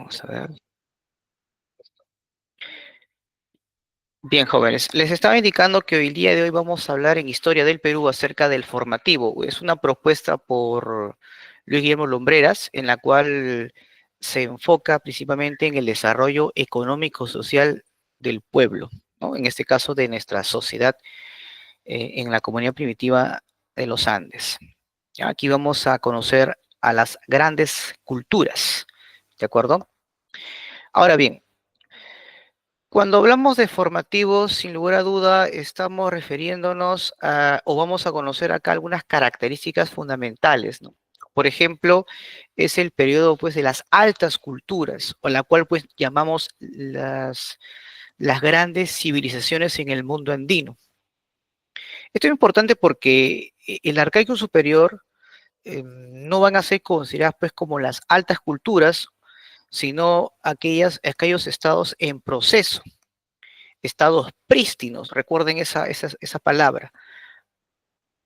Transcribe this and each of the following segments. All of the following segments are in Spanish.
Vamos a ver. Bien, jóvenes, les estaba indicando que hoy día de hoy vamos a hablar en Historia del Perú acerca del formativo. Es una propuesta por Luis Guillermo Lumbreras, en la cual se enfoca principalmente en el desarrollo económico-social del pueblo, ¿no? En este caso de nuestra sociedad en la comunidad primitiva de los Andes. ¿Ya? Aquí vamos a conocer a las grandes culturas, ¿de acuerdo? Ahora bien, cuando hablamos de formativos, sin lugar a duda, estamos refiriéndonos a, o vamos a conocer acá algunas características fundamentales, ¿no? Por ejemplo, es el periodo, pues, de las altas culturas, o la cual, pues, llamamos las grandes civilizaciones en el mundo andino. Esto es importante porque el arcaico superior no van a ser consideradas, pues, como las altas culturas, sino aquellos estados en proceso, estados prístinos, recuerden esa palabra.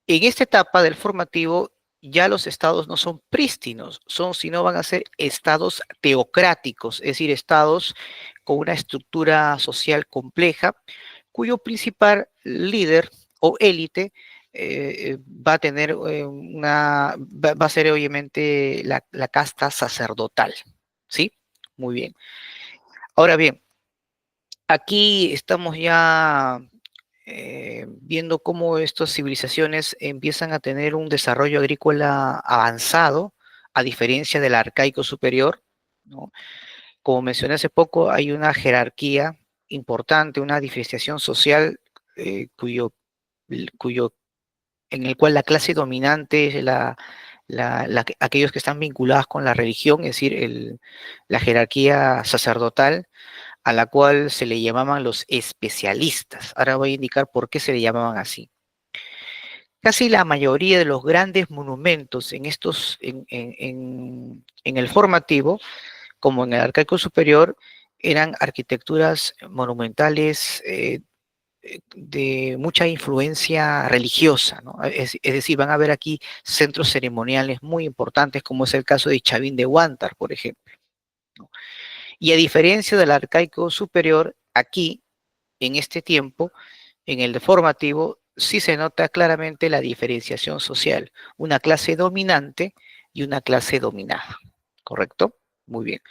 En esta etapa del formativo, ya los estados no son prístinos, sino van a ser estados teocráticos, es decir, estados con una estructura social compleja, cuyo principal líder o élite va a tener va a ser obviamente la casta sacerdotal, ¿sí? Muy bien. Ahora bien, aquí estamos ya viendo cómo estas civilizaciones empiezan a tener un desarrollo agrícola avanzado, a diferencia del arcaico superior, ¿no? Como mencioné hace poco, hay una jerarquía importante, una diferenciación social cuyo, en el cual la clase dominante es aquellos que están vinculados con la religión, es decir, la jerarquía sacerdotal, a la cual se le llamaban los especialistas. Ahora voy a indicar por qué se le llamaban así. Casi la mayoría de los grandes monumentos en el formativo, como en el arcaico superior, eran arquitecturas monumentales de mucha influencia religiosa, ¿no? Es decir, van a ver aquí centros ceremoniales muy importantes, como es el caso de Chavín de Huántar, por ejemplo, ¿no? Y a diferencia del arcaico superior, aquí, en este tiempo, en el formativo, sí se nota claramente la diferenciación social, una clase dominante y una clase dominada, ¿correcto? Muy bien.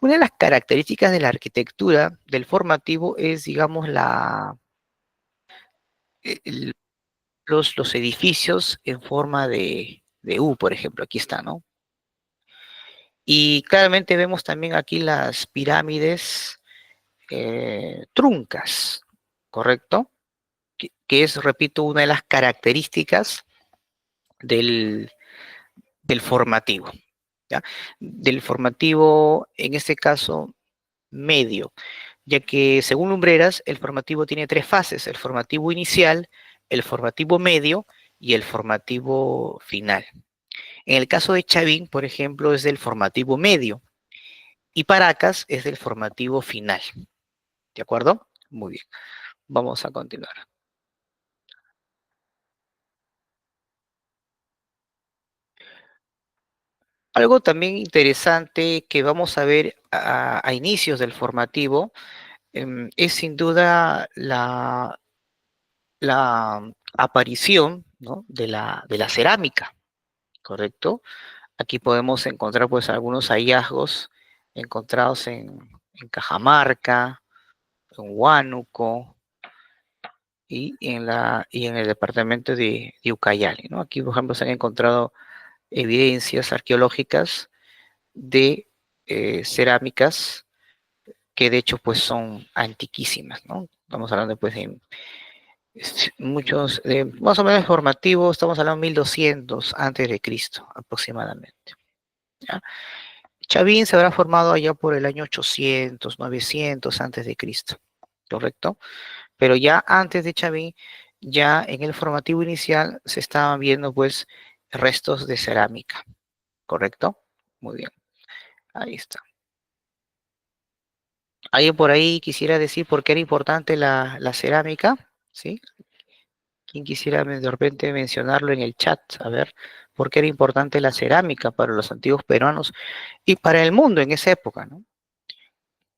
Una de las características de la arquitectura del formativo es, digamos, el- los edificios en forma de U, por ejemplo, aquí está, ¿no? Y claramente vemos también aquí las pirámides truncas, ¿correcto? Que es, repito, una de las características del, del formativo, ¿ya? Del formativo, en este caso, medio, ya que según Lumbreras, el formativo tiene tres fases: el formativo inicial, el formativo medio y el formativo final. En el caso de Chavín, por ejemplo, es del formativo medio y Paracas es del formativo final. ¿De acuerdo? Muy bien. Vamos a continuar. Algo también interesante que vamos a ver a inicios del formativo es sin duda la aparición, ¿no? de la cerámica, ¿correcto? Aquí podemos encontrar, pues, algunos hallazgos encontrados en Cajamarca, en Huánuco y en el departamento de Ucayali, ¿no? Aquí, por ejemplo, se han encontrado evidencias arqueológicas de cerámicas que de hecho, pues, son antiquísimas, ¿no? Estamos hablando, pues, de muchos, más o menos formativos, estamos hablando de 1200 antes de Cristo aproximadamente, ¿ya? Chavín se habrá formado allá por el año 800, 900 antes de Cristo, ¿correcto? Pero ya antes de Chavín, ya en el formativo inicial se estaban viendo, pues, restos de cerámica, ¿correcto? Muy bien, ahí está. ¿Alguien por ahí quisiera decir por qué era importante la cerámica? ¿Sí? ¿Quién quisiera de repente mencionarlo en el chat? A ver, ¿por qué era importante la cerámica para los antiguos peruanos y para el mundo en esa época, ¿no?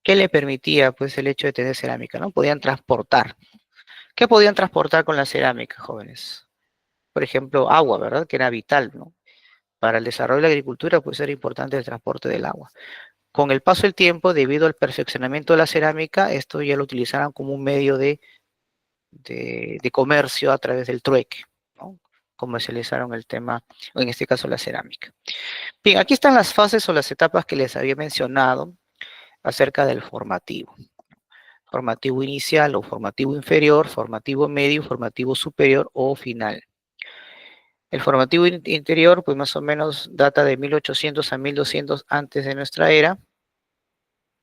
¿Qué le permitía, pues, el hecho de tener cerámica, ¿no? Podían transportar. ¿Qué podían transportar con la cerámica, jóvenes? Por ejemplo, agua, ¿verdad? Que era vital, ¿no? Para el desarrollo de la agricultura, pues era importante el transporte del agua. Con el paso del tiempo, debido al perfeccionamiento de la cerámica, esto ya lo utilizaron como un medio de comercio a través del trueque, ¿no? Comercializaron el tema, o en este caso la cerámica. Bien, aquí están las fases o las etapas que les había mencionado acerca del formativo. Formativo inicial o formativo inferior, formativo medio, formativo superior o final. El formativo interior, pues más o menos data de 1800 a 1200 antes de nuestra era.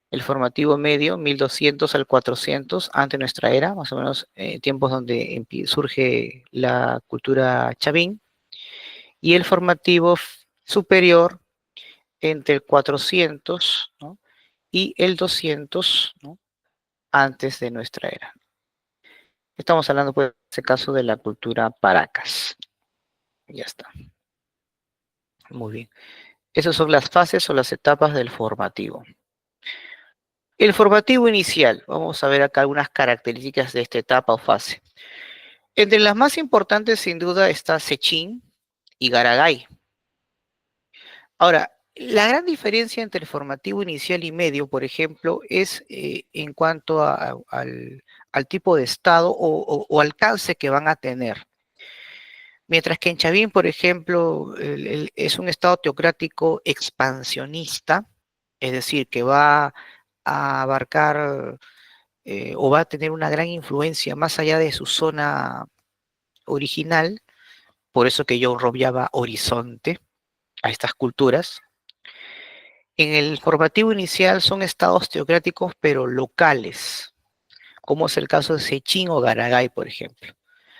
El formativo medio, 1200 al 400 antes de nuestra era, más o menos tiempos donde surge la cultura chavín. Y el formativo superior entre el 400, ¿no? Y el 200, ¿no? Antes de nuestra era. Estamos hablando, pues, en este caso de la cultura Paracas. Ya está. Muy bien. Esas son las fases o las etapas del formativo. El formativo inicial. Vamos a ver acá algunas características de esta etapa o fase. Entre las más importantes, sin duda, está Sechín y Garagay. Ahora, la gran diferencia entre el formativo inicial y medio, por ejemplo, es en cuanto al tipo de estado o alcance que van a tener. Mientras que en Chavín, por ejemplo, es un estado teocrático expansionista, es decir, que va a abarcar o va a tener una gran influencia más allá de su zona original, por eso que yo rodeaba horizonte a estas culturas. En el formativo inicial son estados teocráticos pero locales, como es el caso de Sechín o Garagay, por ejemplo.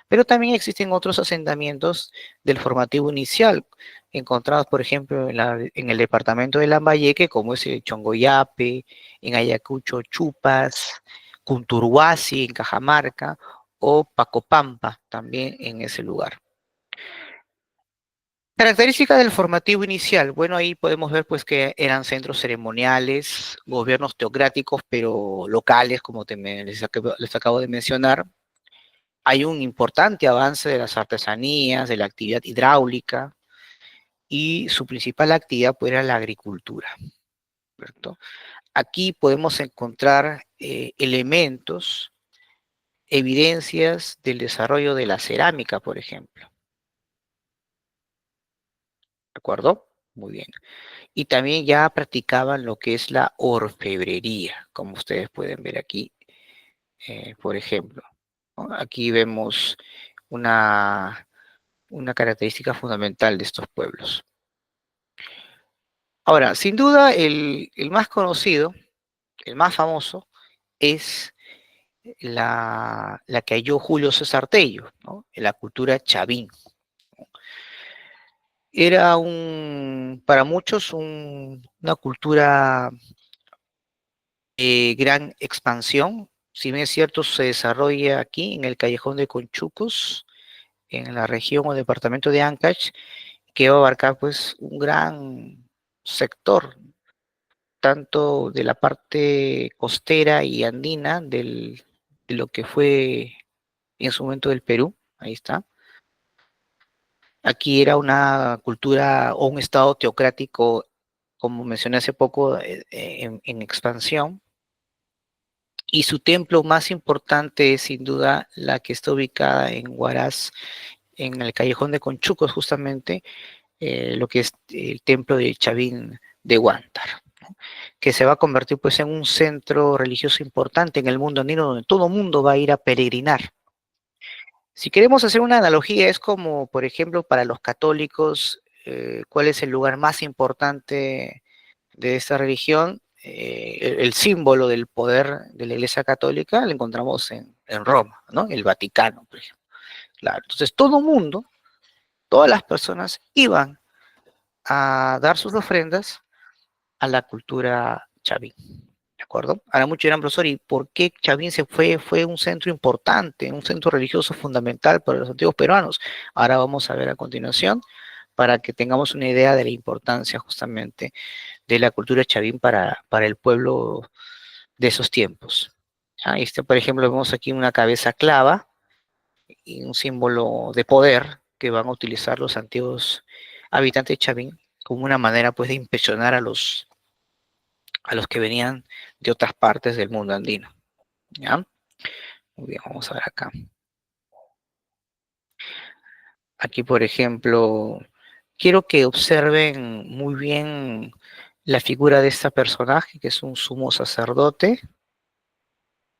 Pero también existen otros asentamientos del formativo inicial, encontrados, por ejemplo, en el departamento de Lambayeque, como es el Chongoyape, en Ayacucho, Chupas, Cunturhuasi, en Cajamarca, o Pacopampa, también en ese lugar. Características del formativo inicial. Bueno, ahí podemos ver pues que eran centros ceremoniales, gobiernos teocráticos, pero locales, como les acabo de mencionar. Hay un importante avance de las artesanías, de la actividad hidráulica, y su principal actividad pues, era la agricultura, ¿cierto? Aquí podemos encontrar elementos, evidencias del desarrollo de la cerámica, por ejemplo. ¿De acuerdo? Muy bien. Y también ya practicaban lo que es la orfebrería, como ustedes pueden ver aquí, por ejemplo, ¿no? Aquí vemos una, una característica fundamental de estos pueblos. Ahora, sin duda, el más conocido, el más famoso, es la que halló Julio César Tello, ¿no? En la cultura chavín. Era para muchos una cultura gran expansión. Si bien es cierto, se desarrolla aquí en el Callejón de Conchucos, en la región o departamento de Ancash, que va a abarcar pues un gran sector, tanto de la parte costera y andina de lo que fue en su momento del Perú, ahí está. Aquí era una cultura o un estado teocrático, como mencioné hace poco, en expansión. Y su templo más importante es sin duda la que está ubicada en Huaraz, en el Callejón de Conchucos, justamente, lo que es el templo de Chavín de Huántar, ¿no? Que se va a convertir pues en un centro religioso importante en el mundo andino donde todo el mundo va a ir a peregrinar. Si queremos hacer una analogía, es como, por ejemplo, para los católicos, ¿cuál es el lugar más importante de esta religión? El símbolo del poder de la Iglesia Católica lo encontramos en Roma, ¿no? El Vaticano, por ejemplo. Claro, entonces todo mundo, todas las personas iban a dar sus ofrendas a la cultura chavín. ¿De acuerdo? Ahora muchos dirán, profesor, ¿y por qué Chavín fue un centro importante, un centro religioso fundamental para los antiguos peruanos? Ahora vamos a ver a continuación para que tengamos una idea de la importancia justamente de la cultura chavín para el pueblo de esos tiempos. Ah, por ejemplo, vemos aquí una cabeza clava y un símbolo de poder que van a utilizar los antiguos habitantes de Chavín como una manera pues de impresionar a los que venían de otras partes del mundo andino. ¿Ya? Muy bien, vamos a ver acá. Aquí, por ejemplo, quiero que observen muy bien la figura de este personaje, que es un sumo sacerdote,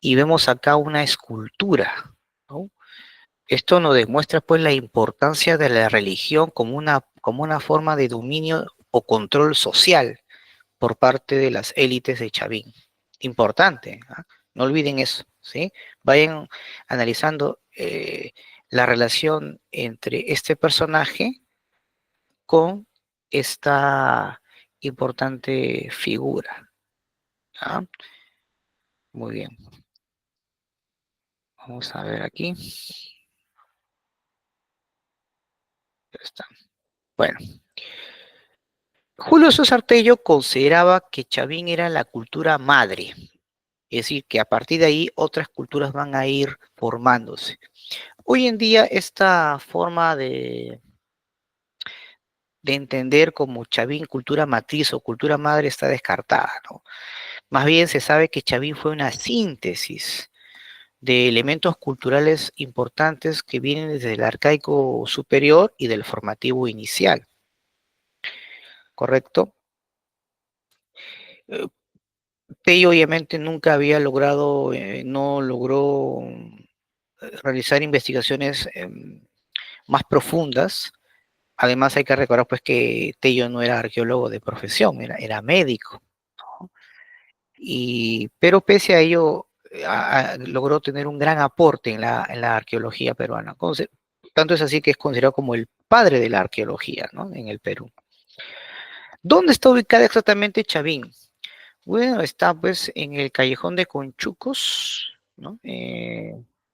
y vemos acá una escultura, ¿no? Esto nos demuestra pues la importancia de la religión como una forma de dominio o control social por parte de las élites de Chavín. Importante, ¿ah? No olviden eso, ¿sí? Vayan analizando la relación entre este personaje con esta importante figura. ¿Ah? Muy bien, vamos a ver aquí. Ya está. Bueno, Julio César Tello consideraba que Chavín era la cultura madre, es decir, que a partir de ahí otras culturas van a ir formándose. Hoy en día esta forma de entender como Chavín cultura matriz o cultura madre está descartada, ¿no? Más bien se sabe que Chavín fue una síntesis de elementos culturales importantes que vienen desde el arcaico superior y del formativo inicial, ¿correcto? Eh, Pello obviamente nunca había logrado, no logró realizar investigaciones más profundas. Además hay que recordar pues que Tello no era arqueólogo de profesión, era médico, ¿no? Pero pese a ello logró tener un gran aporte en la arqueología peruana. Tanto es así que es considerado como el padre de la arqueología, ¿no? En el Perú. ¿Dónde está ubicada exactamente Chavín? Bueno, está pues en el callejón de Conchucos, ¿no?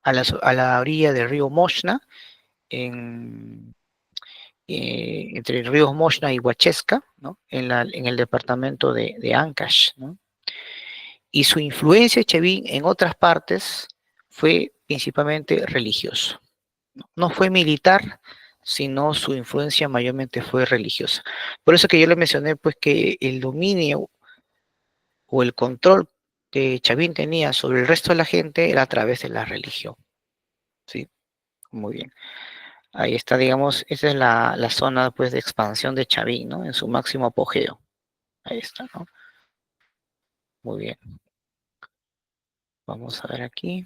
A la orilla del río Moshna, en, entre el río Moshna y Huachesca, ¿no? En el departamento de Ancash, ¿no? Y su influencia, Chavín, en otras partes fue principalmente religioso. No fue militar, sino su influencia mayormente fue religiosa. Por eso que yo le mencioné pues que el dominio o el control que Chavín tenía sobre el resto de la gente era a través de la religión. ¿Sí? Muy bien. Ahí está, digamos, esa es la zona pues de expansión de Chavín, ¿no? En su máximo apogeo. Ahí está, ¿no? Muy bien. Vamos a ver aquí.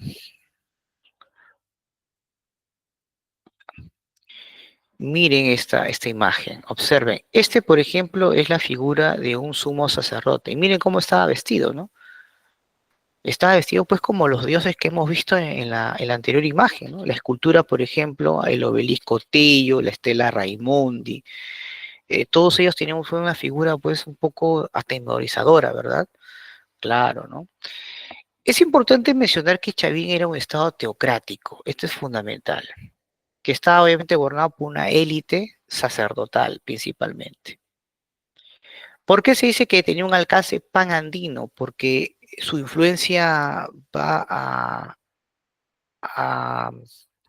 Miren esta imagen, observen. Por ejemplo, es la figura de un sumo sacerdote. Y miren cómo estaba vestido, ¿no? Estaba vestido pues como los dioses que hemos visto en la anterior imagen, ¿no? La escultura, por ejemplo, el obelisco Tello, la estela Raimondi, todos ellos tenían fue una figura pues un poco atemorizadora, ¿verdad? Claro, ¿no? Es importante mencionar que Chavín era un estado teocrático, esto es fundamental, que estaba obviamente gobernado por una élite sacerdotal principalmente. ¿Por qué se dice que tenía un alcance panandino? Porque su influencia va a,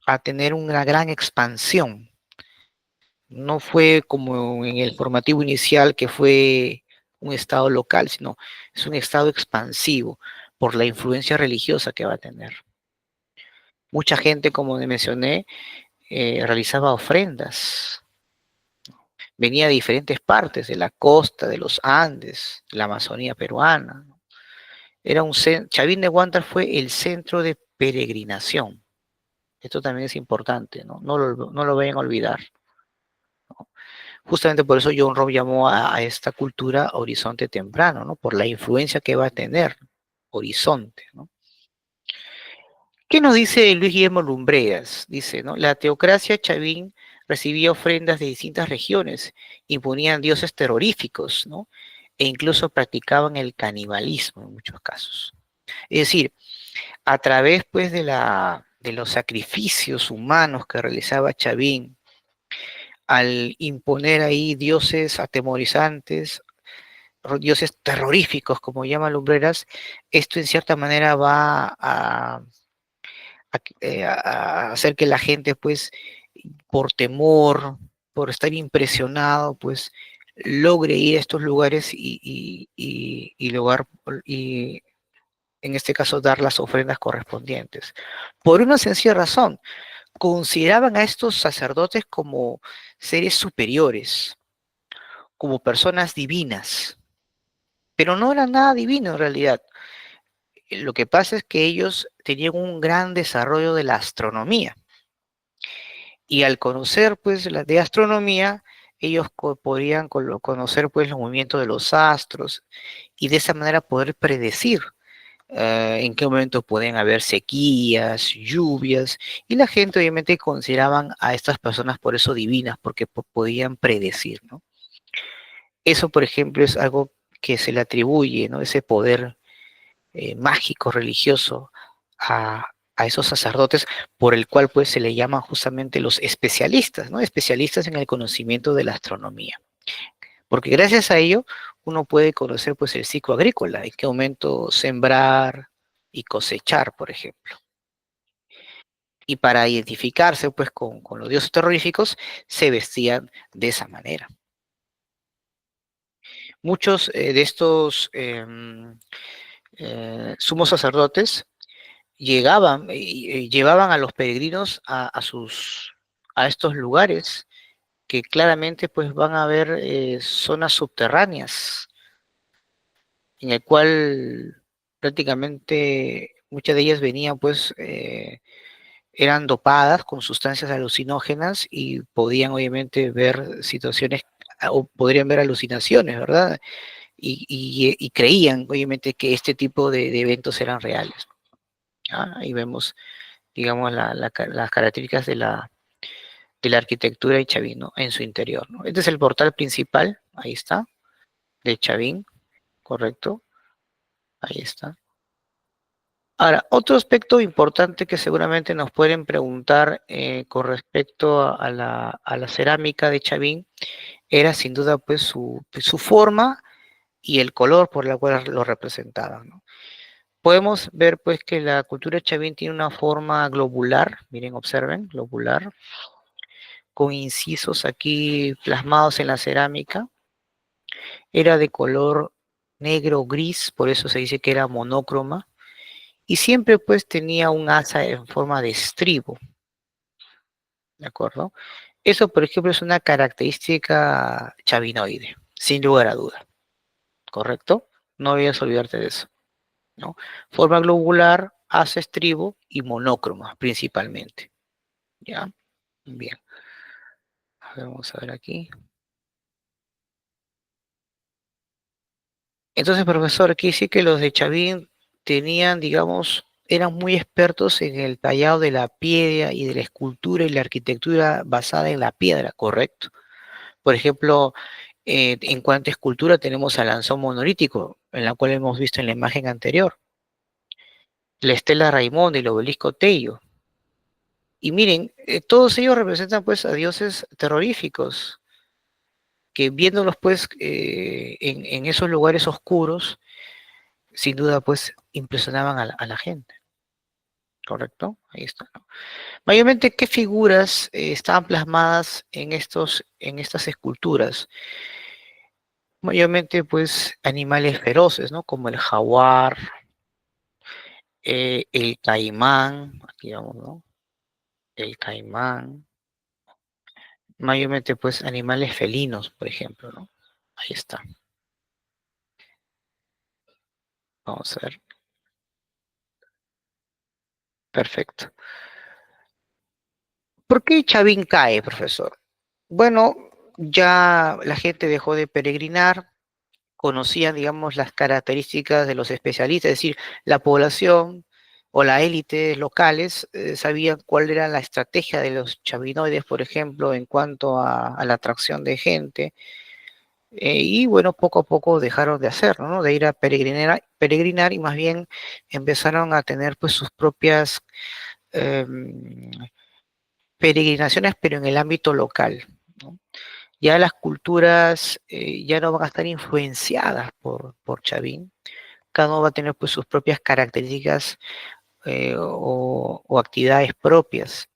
a tener una gran expansión. No fue como en el formativo inicial que fue un estado local, sino es un estado expansivo por la influencia religiosa que va a tener. Mucha gente, como mencioné, realizaba ofrendas. Venía de diferentes partes, de la costa, de los Andes, de la Amazonía peruana. Chavín de Huántar fue el centro de peregrinación. Esto también es importante, ¿no? No lo vayan a olvidar. Justamente por eso John Robb llamó a esta cultura horizonte temprano, ¿no? Por la influencia que va a tener horizonte, ¿no? ¿Qué nos dice Luis Guillermo Lumbreras? Dice, ¿no? La teocracia Chavín recibía ofrendas de distintas regiones, imponían dioses terroríficos, ¿no? E incluso practicaban el canibalismo en muchos casos. Es decir, a través pues de los sacrificios humanos que realizaba Chavín, al imponer ahí dioses atemorizantes, dioses terroríficos, como llaman Lumbreras, esto en cierta manera va a hacer que la gente, pues, por temor, por estar impresionado, pues, logre ir a estos lugares y lograr, y en este caso, dar las ofrendas correspondientes. Por una sencilla razón, consideraban a estos sacerdotes como seres superiores, como personas divinas, pero no eran nada divino en realidad. Lo que pasa es que ellos tenían un gran desarrollo de la astronomía y al conocer pues la de astronomía, ellos podrían conocer pues los movimientos de los astros y de esa manera poder predecir en qué momento pueden haber sequías, lluvias, y la gente obviamente consideraban a estas personas por eso divinas, porque podían predecir, ¿no? Eso, por ejemplo, es algo que se le atribuye, ¿no? Ese poder mágico, religioso, a esos sacerdotes, por el cual pues se le llaman justamente los especialistas, ¿no? Especialistas en el conocimiento de la astronomía. Porque gracias a ello uno puede conocer pues el ciclo agrícola, en qué momento sembrar y cosechar, por ejemplo. Y para identificarse pues con los dioses terroríficos se vestían de esa manera. Muchos de estos sumos sacerdotes llegaban y llevaban a los peregrinos a estos lugares que claramente pues van a ver zonas subterráneas en el cual prácticamente muchas de ellas venían pues eran dopadas con sustancias alucinógenas y podían obviamente ver situaciones o podrían ver alucinaciones, ¿verdad? Y creían obviamente que este tipo de eventos eran reales. ¿Ah? Ahí vemos, digamos, las características de la arquitectura de Chavín, ¿no? En su interior, ¿no? Este es el portal principal, ahí está, de Chavín, correcto, ahí está. Ahora, otro aspecto importante que seguramente nos pueden preguntar con respecto a la cerámica de Chavín era sin duda pues su forma y el color por la cual lo representaban, ¿no? Podemos ver pues que la cultura Chavín tiene una forma globular, miren, observen, globular, con incisos aquí plasmados en la cerámica. Era de color negro gris, por eso se dice que era monócroma, y siempre pues tenía un asa en forma de estribo, ¿de acuerdo? Eso, por ejemplo, es una característica chavinoide, sin lugar a duda, ¿correcto? No debes olvidarte de eso, ¿no? Forma globular, asa estribo y monócroma principalmente, ¿ya? Bien, a ver, vamos a ver aquí. Entonces, profesor, aquí sí que los de Chavín tenían, digamos, eran muy expertos en el tallado de la piedra y de la escultura y la arquitectura basada en la piedra, ¿correcto? Por ejemplo, en cuanto a escultura tenemos al lanzón monolítico, en la cual hemos visto en la imagen anterior, la estela Raimón y el obelisco Tello. Y miren, todos ellos representan pues a dioses terroríficos, que viéndolos pues en esos lugares oscuros, sin duda pues impresionaban a la gente, ¿correcto? Ahí está, ¿no? Mayormente, ¿qué figuras estaban plasmadas en estas esculturas? Mayormente, pues, animales feroces, ¿no? Como el jaguar, el caimán, aquí vamos, ¿no? El caimán. Mayormente, pues, animales felinos, por ejemplo, ¿no? Ahí está. Vamos a ver. Perfecto. ¿Por qué Chavín cae, profesor? Bueno, ya la gente dejó de peregrinar, conocían, digamos, las características de los especialistas, es decir, la población o la élite locales sabían cuál era la estrategia de los chavinoides, por ejemplo, en cuanto a la atracción de gente, y bueno, poco a poco dejaron de hacerlo, ¿no? De ir a peregrinar y más bien empezaron a tener pues sus propias eh, peregrinaciones, pero en el ámbito local, ¿no? Ya las culturas ya no van a estar influenciadas por Chavín, cada uno va a tener pues sus propias características o actividades propias.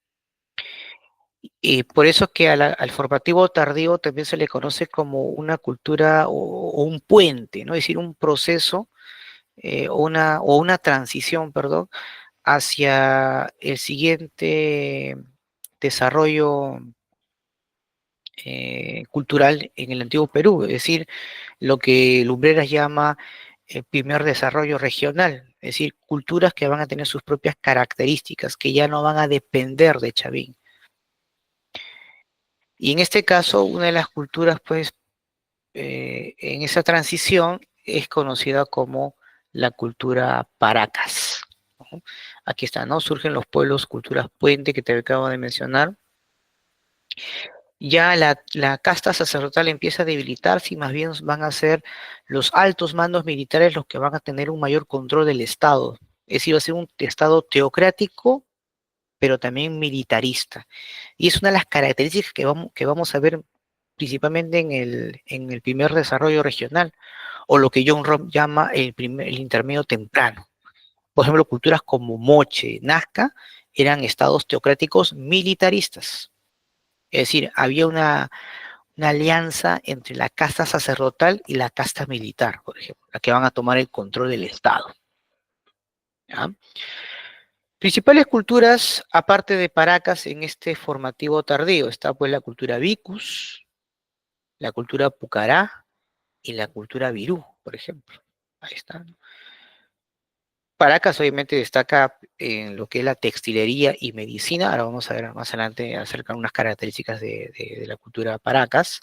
Y por eso que al formativo tardío también se le conoce como una cultura o un puente, ¿no? Es decir, un proceso o una transición, perdón, hacia el siguiente desarrollo cultural en el antiguo Perú, es decir, lo que Lumbreras llama el primer desarrollo regional, es decir, culturas que van a tener sus propias características, que ya no van a depender de Chavín. Y en este caso, una de las culturas, pues, en esa transición es conocida como la cultura Paracas, ¿no? Aquí está, ¿no? Surgen los pueblos, culturas puente que te acabo de mencionar. Ya la casta sacerdotal empieza a debilitarse y más bien van a ser los altos mandos militares los que van a tener un mayor control del Estado. Es decir, va a ser un Estado teocrático, pero también militarista. Y es una de las características que vamos a ver principalmente en el primer desarrollo regional, o lo que John Robb llama el intermedio temprano. Por ejemplo, culturas como Moche, Nazca, eran estados teocráticos militaristas. Es decir, había una alianza entre la casta sacerdotal y la casta militar, por ejemplo, la que van a tomar el control del Estado. ¿Ya? Principales culturas, aparte de Paracas, en este formativo tardío, está pues la cultura Vicus, la cultura Pucará y la cultura Virú, por ejemplo. Ahí está. Paracas obviamente destaca en lo que es la textilería y medicina. Ahora vamos a ver más adelante acerca de unas características de la cultura Paracas.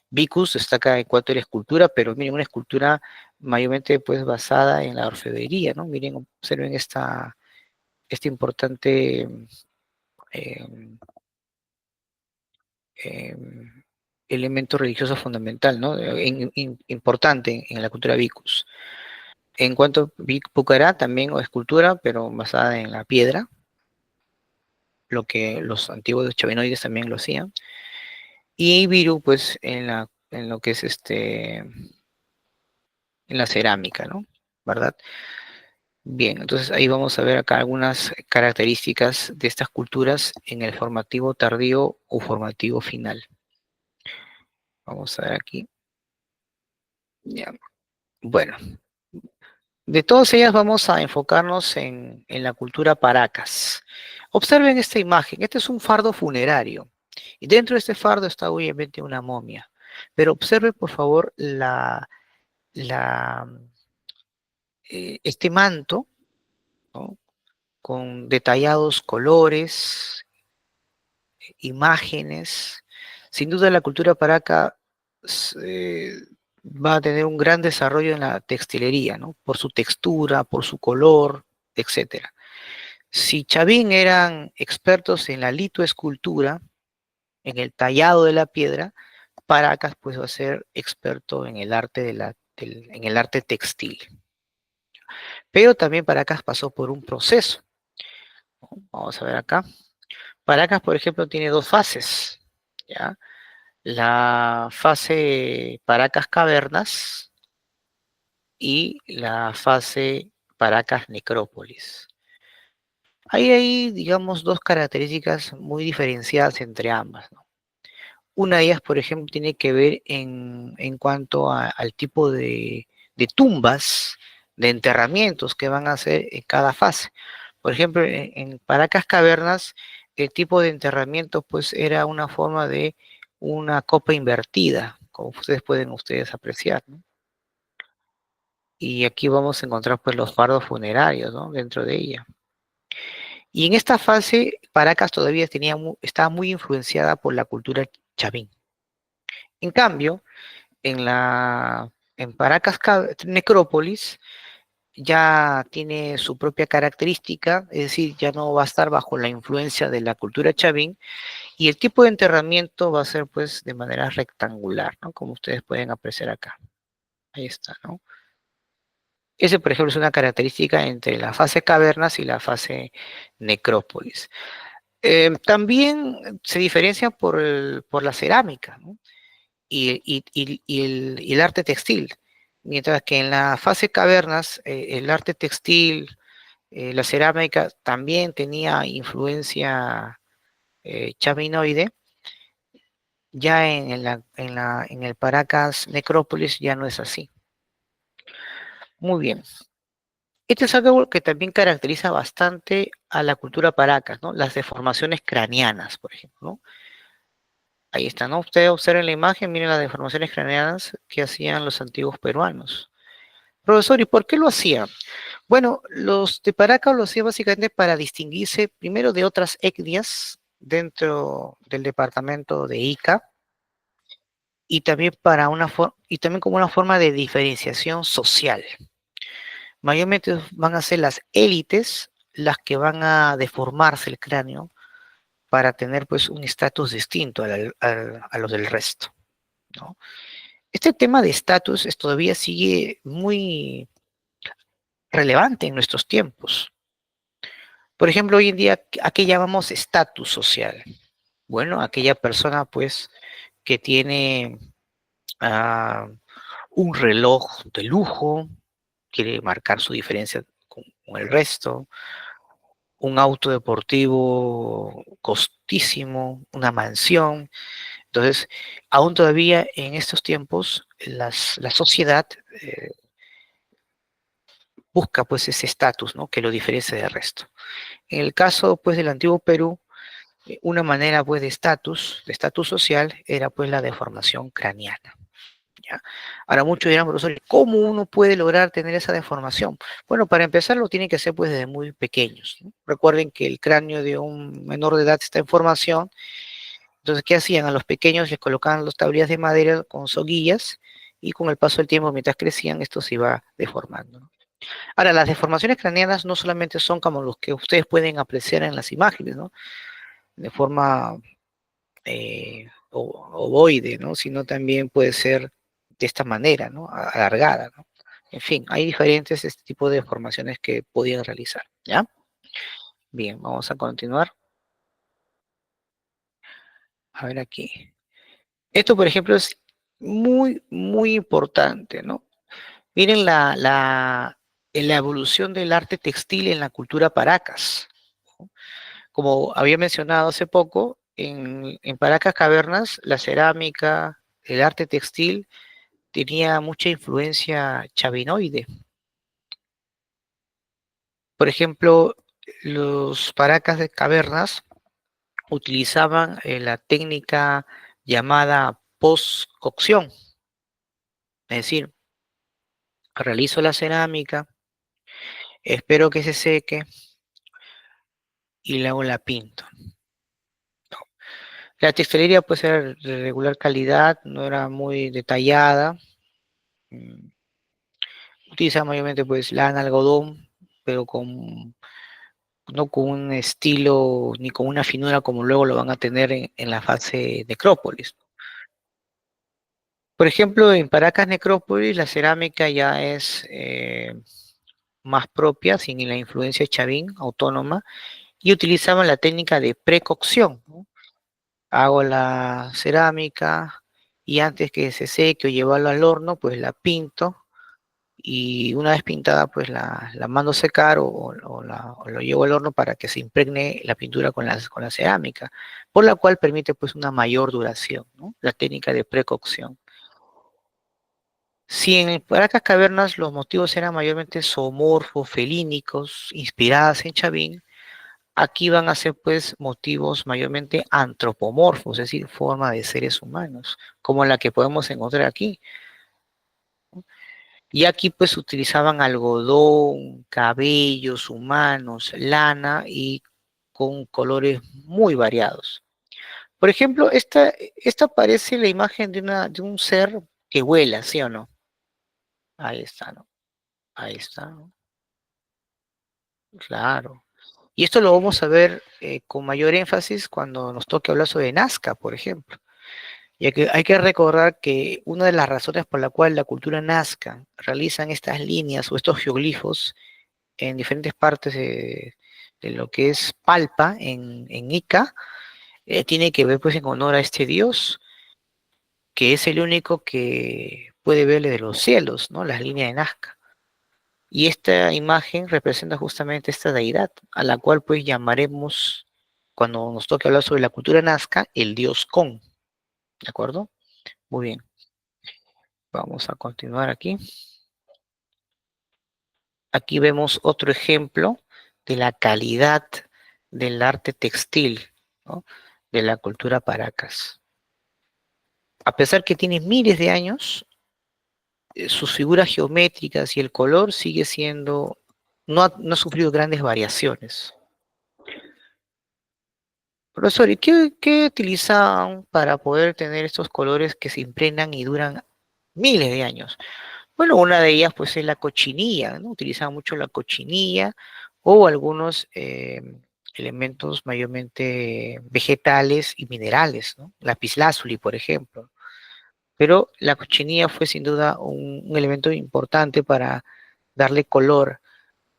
Vicus destaca en cuanto a la escultura, pero miren, una escultura mayormente pues basada en la orfebrería, ¿no? Miren, observen este importante eh, eh, elemento religioso fundamental, ¿no? Importante en la cultura Vicus. En cuanto a Pucará, también o escultura, pero basada en la piedra, lo que los antiguos chavinoides también lo hacían. Y Viru, pues, en lo que es en la cerámica, ¿no? ¿Verdad? Bien, entonces ahí vamos a ver acá algunas características de estas culturas en el formativo tardío o formativo final. Vamos a ver aquí. Ya. Bueno, de todas ellas vamos a enfocarnos en la cultura Paracas. Observen esta imagen, este es un fardo funerario y dentro de este fardo está obviamente una momia, pero observen por favor la, este manto, ¿no? Con detallados colores, imágenes. Sin duda la cultura paraca va a tener un gran desarrollo en la textilería, ¿no? Por su textura, por su color, etcétera. Si Chavín eran expertos en la litoescultura, en el tallado de la piedra, Paracas pues va a ser experto en el arte en el arte textil. Pero también Paracas pasó por un proceso, ¿no? Vamos a ver acá. Paracas, por ejemplo, tiene dos fases, ¿ya? La fase Paracas Cavernas y la fase Paracas Necrópolis. Ahí hay, digamos, dos características muy diferenciadas entre ambas, ¿no? Una de ellas, por ejemplo, tiene que ver en cuanto al tipo de tumbas, de enterramientos que van a hacer en cada fase. Por ejemplo, en Paracas Cavernas, el tipo de enterramiento pues era una forma de una copa invertida, como ustedes apreciar, ¿no? Y aquí vamos a encontrar pues los fardos funerarios, ¿no? Dentro de ella. Y en esta fase, Paracas todavía estaba muy influenciada por la cultura chavín. En cambio, en Paracas Necrópolis ya tiene su propia característica, es decir, ya no va a estar bajo la influencia de la cultura chavín y el tipo de enterramiento va a ser pues de manera rectangular, ¿no? Como ustedes pueden apreciar acá. Ahí está, ¿no? Ese, por ejemplo, es una característica entre la fase cavernas y la fase necrópolis. También se diferencia por la cerámica, ¿no? y el arte textil. Mientras que en la fase cavernas, el arte textil, la cerámica también tenía influencia chavinoide. Ya en el Paracas Necrópolis ya no es así. Muy bien. Esto es algo que también caracteriza bastante a la cultura Paracas, ¿no? Las deformaciones craneanas, por ejemplo, ¿no? Ahí está, ¿no? Ustedes observen la imagen, miren las deformaciones craneanas que hacían los antiguos peruanos. Profesor, ¿y por qué lo hacían? Bueno, los de Paracas lo hacían básicamente para distinguirse primero de otras etnias dentro del departamento de Ica y también como una forma de diferenciación social. Mayormente van a ser las élites las que van a deformarse el cráneo para tener pues un estatus distinto a los del resto, ¿no? Este tema de estatus todavía sigue muy relevante en nuestros tiempos. Por ejemplo, hoy en día, ¿a qué llamamos estatus social? Bueno, aquella persona pues que tiene ah, un reloj de lujo, quiere marcar su diferencia con el resto, un auto deportivo costísimo, una mansión. Entonces, aún todavía en estos tiempos, la sociedad busca pues ese estatus, ¿no? Que lo diferencia del resto. En el caso pues del antiguo Perú, una manera pues de estatus social, era pues la deformación craneana. ¿Ya? Ahora muchos dirán, profesor, ¿cómo uno puede lograr tener esa deformación? Bueno, para empezar lo tiene que hacer pues desde muy pequeños, ¿no? Recuerden que el cráneo de un menor de edad está en formación. Entonces, ¿qué hacían? A los pequeños les colocaban las tablillas de madera con soguillas y con el paso del tiempo, mientras crecían, esto se iba deformando, ¿no? Ahora, las deformaciones craneanas no solamente son como los que ustedes pueden apreciar en las imágenes, ¿no? De forma ovoide, ¿no? Sino también puede ser de esta manera, ¿no? Alargada, ¿no? En fin, hay diferentes este tipo de deformaciones que podían realizar, ¿ya? Bien, vamos a continuar. A ver aquí. Esto, por ejemplo, es muy, muy importante, ¿no? Miren la evolución del arte textil en la cultura Paracas, ¿no? Como había mencionado hace poco, en Paracas Cavernas, la cerámica, el arte textil tenía mucha influencia chavinoide. Por ejemplo, los Paracas de Cavernas utilizaban la técnica llamada post-cocción, es decir, realizo la cerámica, espero que se seque y luego la pinto. La textilería puede ser de regular calidad, no era muy detallada. mm, Utiliza mayormente pues lana, algodón, pero no con un estilo ni con una finura como luego lo van a tener en la fase necrópolis. Por ejemplo, en Paracas Necrópolis la cerámica ya es más propia, sin la influencia chavín, autónoma, y utilizaban la técnica de precocción, ¿no? Hago la cerámica y antes que se seque o llevarlo al horno, pues la pinto y una vez pintada, pues la mando a secar o lo llevo al horno para que se impregne la pintura con la cerámica, por la cual permite pues una mayor duración, ¿no? La técnica de precocción. Si en Paracas Cavernas los motivos eran mayormente zoomorfos, felínicos, inspiradas en Chavín, aquí van a ser pues motivos mayormente antropomorfos, es decir, forma de seres humanos, como la que podemos encontrar aquí. Y aquí pues utilizaban algodón, cabellos humanos, lana y con colores muy variados. Por ejemplo, esta parece la imagen de un ser que vuela, ¿sí o no? Ahí está, ¿no? Ahí está, ¿no? Claro. Y esto lo vamos a ver con mayor énfasis cuando nos toque hablar sobre Nazca, por ejemplo. Ya que hay que recordar que una de las razones por la cual la cultura Nazca realizan estas líneas o estos geoglifos en diferentes partes de lo que es Palpa, en Ica, tiene que ver pues en honor a este dios. que es el único que puede verle de los cielos, ¿no? Las líneas de Nazca. Y esta imagen representa justamente esta deidad, a la cual pues llamaremos, cuando nos toque hablar sobre la cultura Nazca, el dios Con, ¿de acuerdo? Muy bien, vamos a continuar aquí. Aquí vemos otro ejemplo de la calidad del arte textil, ¿no? De la cultura Paracas. A pesar que tiene miles de años, sus figuras geométricas y el color sigue siendo, no ha sufrido grandes variaciones. Profesor, ¿y qué utilizan para poder tener estos colores que se impregnan y duran miles de años? Bueno, una de ellas pues es la cochinilla, ¿no? Utilizaban mucho la cochinilla o algunos elementos mayormente vegetales y minerales, ¿no? Lapislázuli, por ejemplo. Pero la cochinilla fue sin duda un elemento importante para darle color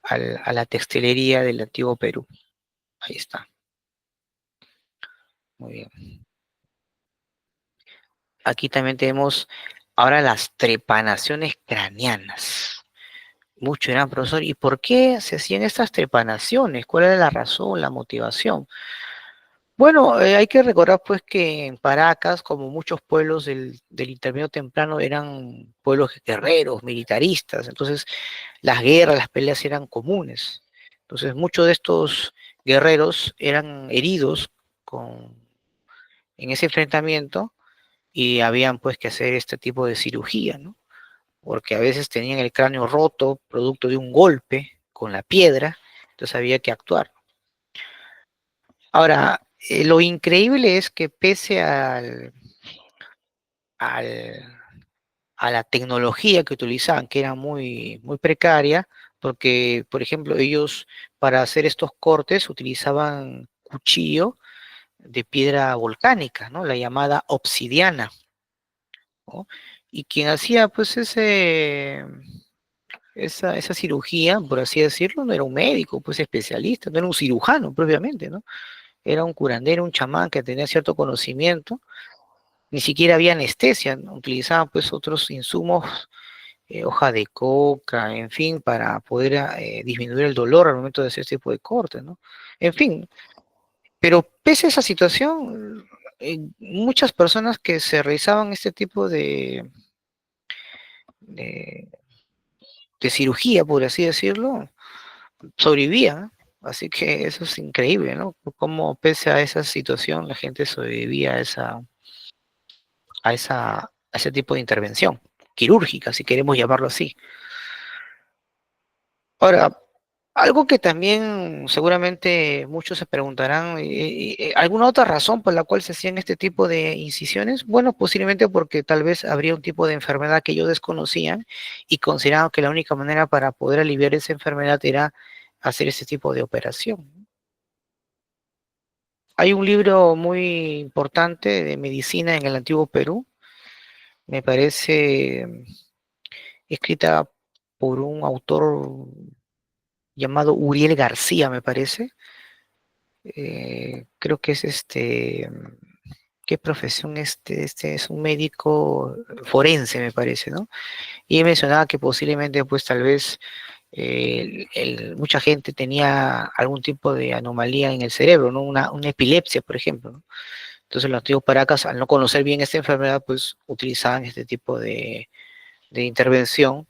a la textilería del antiguo Perú. Ahí está, muy bien. Aquí también tenemos ahora las trepanaciones craneanas. Mucho eran, profesor. ¿Y por qué se hacían estas trepanaciones? ¿Cuál era la razón, la motivación? Bueno, hay que recordar pues que en Paracas, como muchos pueblos del intermedio temprano, eran pueblos guerreros, militaristas. Entonces, las guerras, las peleas eran comunes. Entonces, muchos de estos guerreros eran heridos en ese enfrentamiento y habían pues que hacer este tipo de cirugía, ¿no? Porque a veces tenían el cráneo roto producto de un golpe con la piedra, entonces había que actuar. Ahora, lo increíble es que pese al, a la tecnología que utilizaban, que era muy precaria, porque, por ejemplo, ellos para hacer estos cortes utilizaban cuchillo de piedra volcánica, ¿no? La llamada obsidiana, ¿no? Y quien hacía pues esa cirugía, por así decirlo, no era un médico, pues especialista, no era un cirujano propiamente, ¿no? Era un curandero, un chamán que tenía cierto conocimiento, ni siquiera había anestesia, ¿no? Utilizaban pues otros insumos, hoja de coca, en fin, para poder disminuir el dolor al momento de hacer este tipo de cortes, ¿no? En fin, pero pese a esa situación, muchas personas que se realizaban este tipo de, de cirugía, por así decirlo, sobrevivían. Así que eso es increíble, ¿no? Cómo pese a esa situación la gente sobrevivía a ese tipo de intervención quirúrgica, si queremos llamarlo así. Ahora, algo que también seguramente muchos se preguntarán, ¿alguna otra razón por la cual se hacían este tipo de incisiones? Bueno, posiblemente porque tal vez habría un tipo de enfermedad que ellos desconocían y consideraban que la única manera para poder aliviar esa enfermedad era hacer ese tipo de operación. Hay un libro muy importante de medicina en el antiguo Perú, me parece escrita por un autor llamado Uriel García, me parece. Creo que es ¿qué profesión este? Es un médico forense, me parece, ¿no? Y él mencionaba que posiblemente, pues tal vez mucha gente tenía algún tipo de anomalía en el cerebro, ¿no? Una epilepsia, por ejemplo, ¿no? Entonces los antiguos paracas, al no conocer bien esta enfermedad, pues utilizaban este tipo de intervención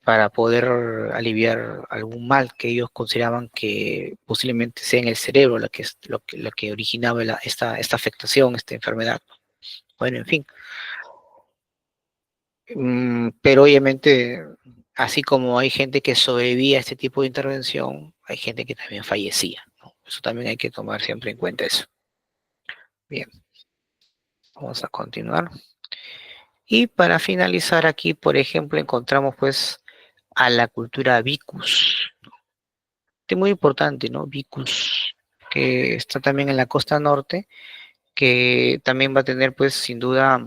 para poder aliviar algún mal que ellos consideraban que posiblemente sea en el cerebro lo que originaba esta afectación, esta enfermedad. Bueno, en fin. Pero obviamente, así como hay gente que sobrevivía a este tipo de intervención, hay gente que también fallecía, ¿no? Eso también hay que tomar siempre en cuenta eso. Bien, vamos a continuar. Y para finalizar aquí, por ejemplo, encontramos pues a la cultura vicus. Es muy importante, ¿no? Vicus, que está también en la costa norte, que también va a tener pues sin duda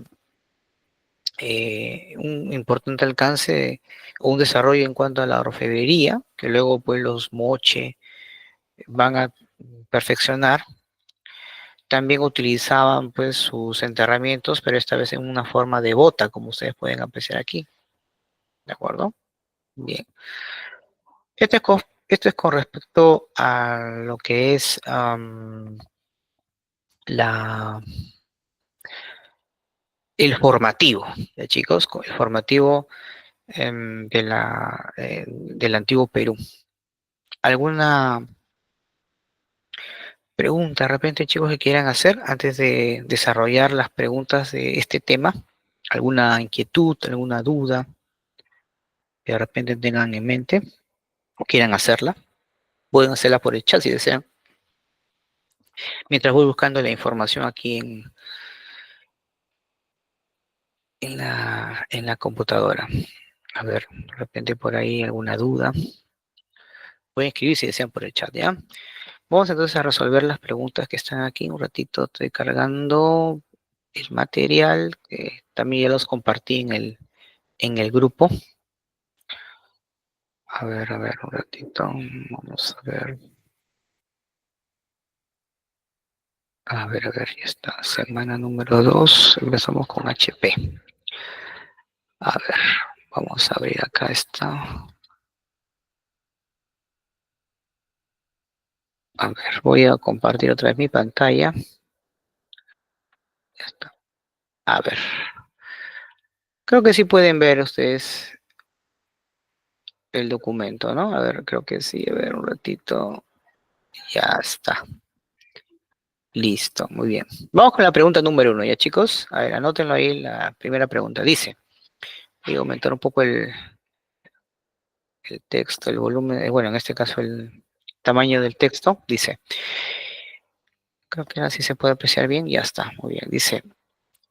un importante alcance o un desarrollo en cuanto a la orfebrería, que luego pues los moche van a perfeccionar. También utilizaban pues sus enterramientos, pero esta vez en una forma de bota, como ustedes pueden apreciar aquí. ¿De acuerdo? Bien. Esto es con respecto a lo que es la, el formativo, ¿ya, chicos? El formativo del antiguo Perú. ¿Alguna pregunta de repente, chicos, que quieran hacer antes de desarrollar las preguntas de este tema? ¿Alguna inquietud, alguna duda que de repente tengan en mente o quieran hacerla? Pueden hacerla por el chat si desean. Mientras voy buscando la información aquí en la computadora. A ver, de repente por ahí alguna duda. Pueden escribir si desean por el chat, ¿ya? Vamos entonces a resolver las preguntas que están aquí. Un ratito estoy cargando el material, que también ya los compartí en el grupo. A ver, un ratito. Vamos a ver. A ver, ya está. Semana número 2. Empezamos con HP. A ver, vamos a abrir acá esta. A ver, voy a compartir otra vez mi pantalla. Ya está. A ver. Creo que sí pueden ver ustedes el documento, ¿no? A ver, creo que sí. A ver, un ratito. Ya está. Listo, muy bien. Vamos con la pregunta número 1, ¿ya, chicos? A ver, anótenlo ahí la primera pregunta. Dice, voy a aumentar un poco el texto, el volumen, bueno, en este caso el tamaño del texto. Dice, creo que así se puede apreciar bien. Ya está, muy bien. Dice,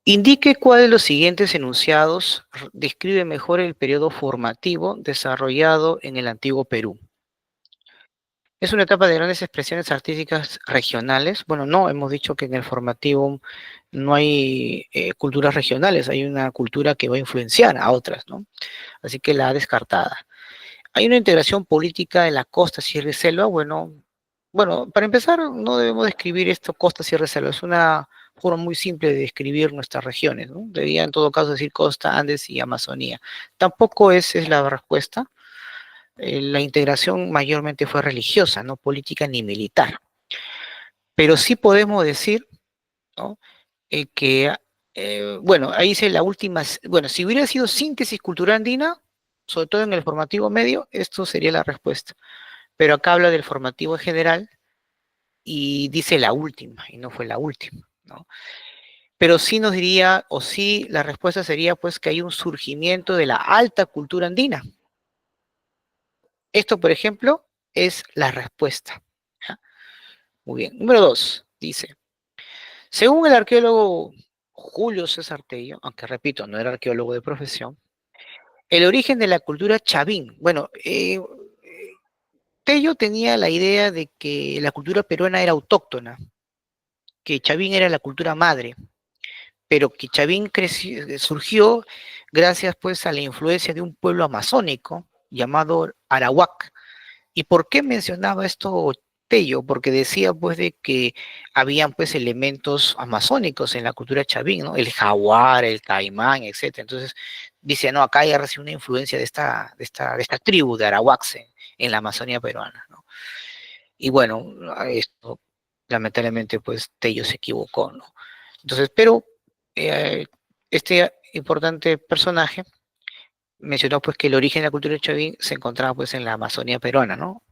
indique cuál de los siguientes enunciados describe mejor el periodo formativo desarrollado en el antiguo Perú. Es una etapa de grandes expresiones artísticas regionales. Bueno, no, hemos dicho que en el formativo no hay culturas regionales, hay una cultura que va a influenciar a otras, ¿no? Así que la ha descartada. Hay una integración política en la costa, sierra y selva. Bueno, para empezar, no debemos describir esto costa, sierra y selva. Es una forma muy simple de describir nuestras regiones, ¿no? Debería en todo caso decir costa, Andes y Amazonía. Tampoco esa es la respuesta. La integración mayormente fue religiosa, no política ni militar. Pero sí podemos decir, ¿no? Que, bueno, ahí dice la última, bueno, si hubiera sido síntesis cultural andina, sobre todo en el formativo medio, esto sería la respuesta. Pero acá habla del formativo en general y dice la última, y no fue la última, ¿no? Pero sí nos diría, o sí, la respuesta sería pues que hay un surgimiento de la alta cultura andina. Esto, por ejemplo, es la respuesta. ¿Ya? Muy bien. Número 2, dice, según el arqueólogo Julio César Tello, aunque repito, no era arqueólogo de profesión, el origen de la cultura chavín. Bueno, Tello tenía la idea de que la cultura peruana era autóctona, que Chavín era la cultura madre, pero que Chavín surgió gracias pues a la influencia de un pueblo amazónico llamado Arawak. ¿Y por qué mencionaba esto Tello? Porque decía pues de que habían pues elementos amazónicos en la cultura chavín, ¿no? El jaguar, el caimán, etcétera. Entonces dice, no, acá hay recién una influencia de esta tribu de Arawaks en la Amazonía peruana, ¿no? Y bueno, esto lamentablemente pues Tello se equivocó, ¿no? Entonces, pero eh, este importante personaje mencionó pues que el origen de la cultura chavín se encontraba pues en la Amazonía peruana, ¿no?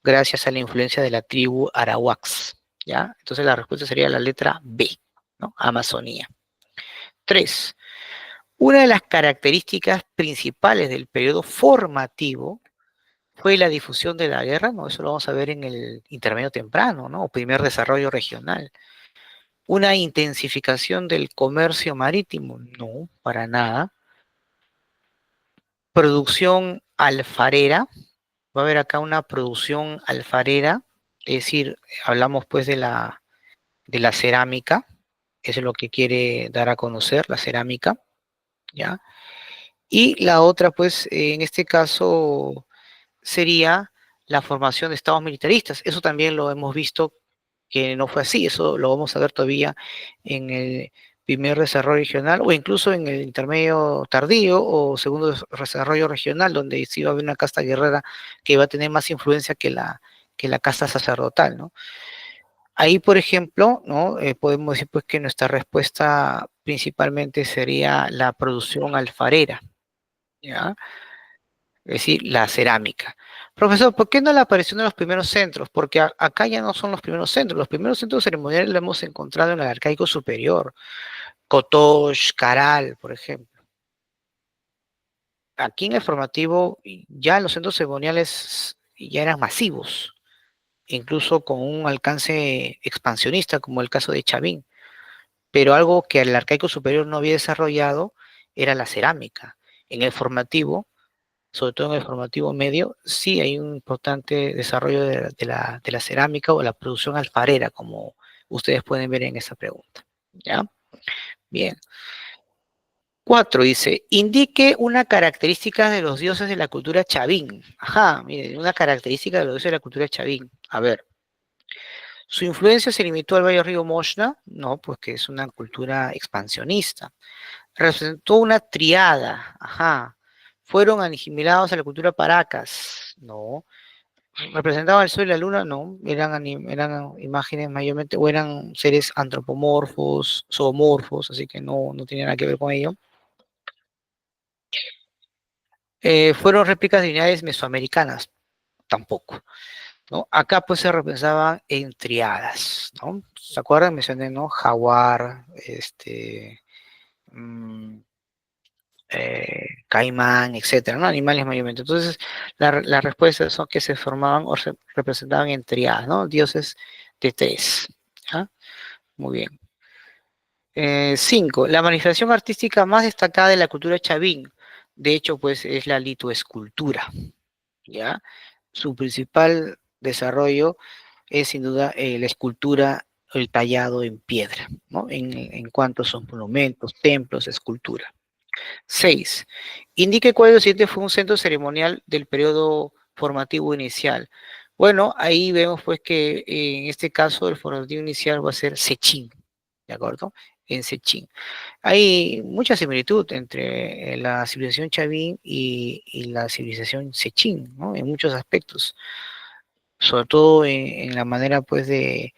Gracias a la influencia de la tribu Arawaks, ¿ya? Entonces la respuesta sería la letra B, ¿no? Amazonía. 3. Una de las características principales del periodo formativo fue la difusión de la guerra, ¿no? Eso lo vamos a ver en el intermedio temprano, ¿no? O primer desarrollo regional. Una intensificación del comercio marítimo, no, para nada. Producción alfarera, va a haber acá una producción alfarera, es decir, hablamos pues de la cerámica, eso es lo que quiere dar a conocer, la cerámica, ¿ya? Y la otra, pues, en este caso sería la formación de estados militaristas. Eso también lo hemos visto que no fue así. Eso lo vamos a ver todavía en el primer desarrollo regional o incluso en el intermedio tardío o segundo desarrollo regional, donde sí va a haber una casta guerrera que va a tener más influencia que la casta sacerdotal, ¿no? Ahí, por ejemplo, ¿no? Podemos decir pues que nuestra respuesta principalmente sería la producción alfarera, ¿ya? Es decir, la cerámica. Profesor, ¿por qué no le apareció en los primeros centros? Porque acá ya no son los primeros centros ceremoniales los hemos encontrado en el arcaico superior, Kotosh, Caral, por ejemplo. Aquí en el formativo ya los centros ceremoniales ya eran masivos, incluso con un alcance expansionista como el caso de Chavín. Pero algo que el arcaico superior no había desarrollado era la cerámica. En el formativo, sobre todo en el formativo medio, sí hay un importante desarrollo de la cerámica o la producción alfarera, como ustedes pueden ver en esa pregunta. ¿Ya? Bien. 4 dice, indique una característica de los dioses de la cultura chavín. Ajá, miren, una característica de los dioses de la cultura chavín. A ver, ¿su influencia se limitó al Valle Río Moshna? No, pues que es una cultura expansionista. Representó una triada, ajá. Fueron asimilados a la cultura Paracas, no. ¿Representaban el sol y la luna? No. Eran imágenes mayormente, o eran seres antropomorfos, zoomorfos, así que no tenía nada que ver con ello. ¿Fueron réplicas de divinidades mesoamericanas? Tampoco, ¿no? Acá pues se repensaban en triadas, ¿no? ¿Se acuerdan? Mencioné, ¿no? Jaguar, mm, caimán, etcétera, ¿no? Animales mayormente. Entonces, las respuestas son que se formaban o se representaban en triadas, ¿no? Dioses de tres. ¿Ya? Muy bien. 5. La manifestación artística más destacada de la cultura chavín, de hecho, pues es la litoescultura, ¿ya? Su principal desarrollo es sin duda la escultura, el tallado en piedra, ¿no? En cuanto son monumentos, templos, escultura. 6. Indique cuál de los siguientes fue un centro ceremonial del periodo formativo inicial. Bueno, ahí vemos pues que en este caso el formativo inicial va a ser Sechín, ¿de acuerdo? En Sechín. Hay mucha similitud entre la civilización Chavín y la civilización Sechín, ¿no? En muchos aspectos, sobre todo en la manera pues de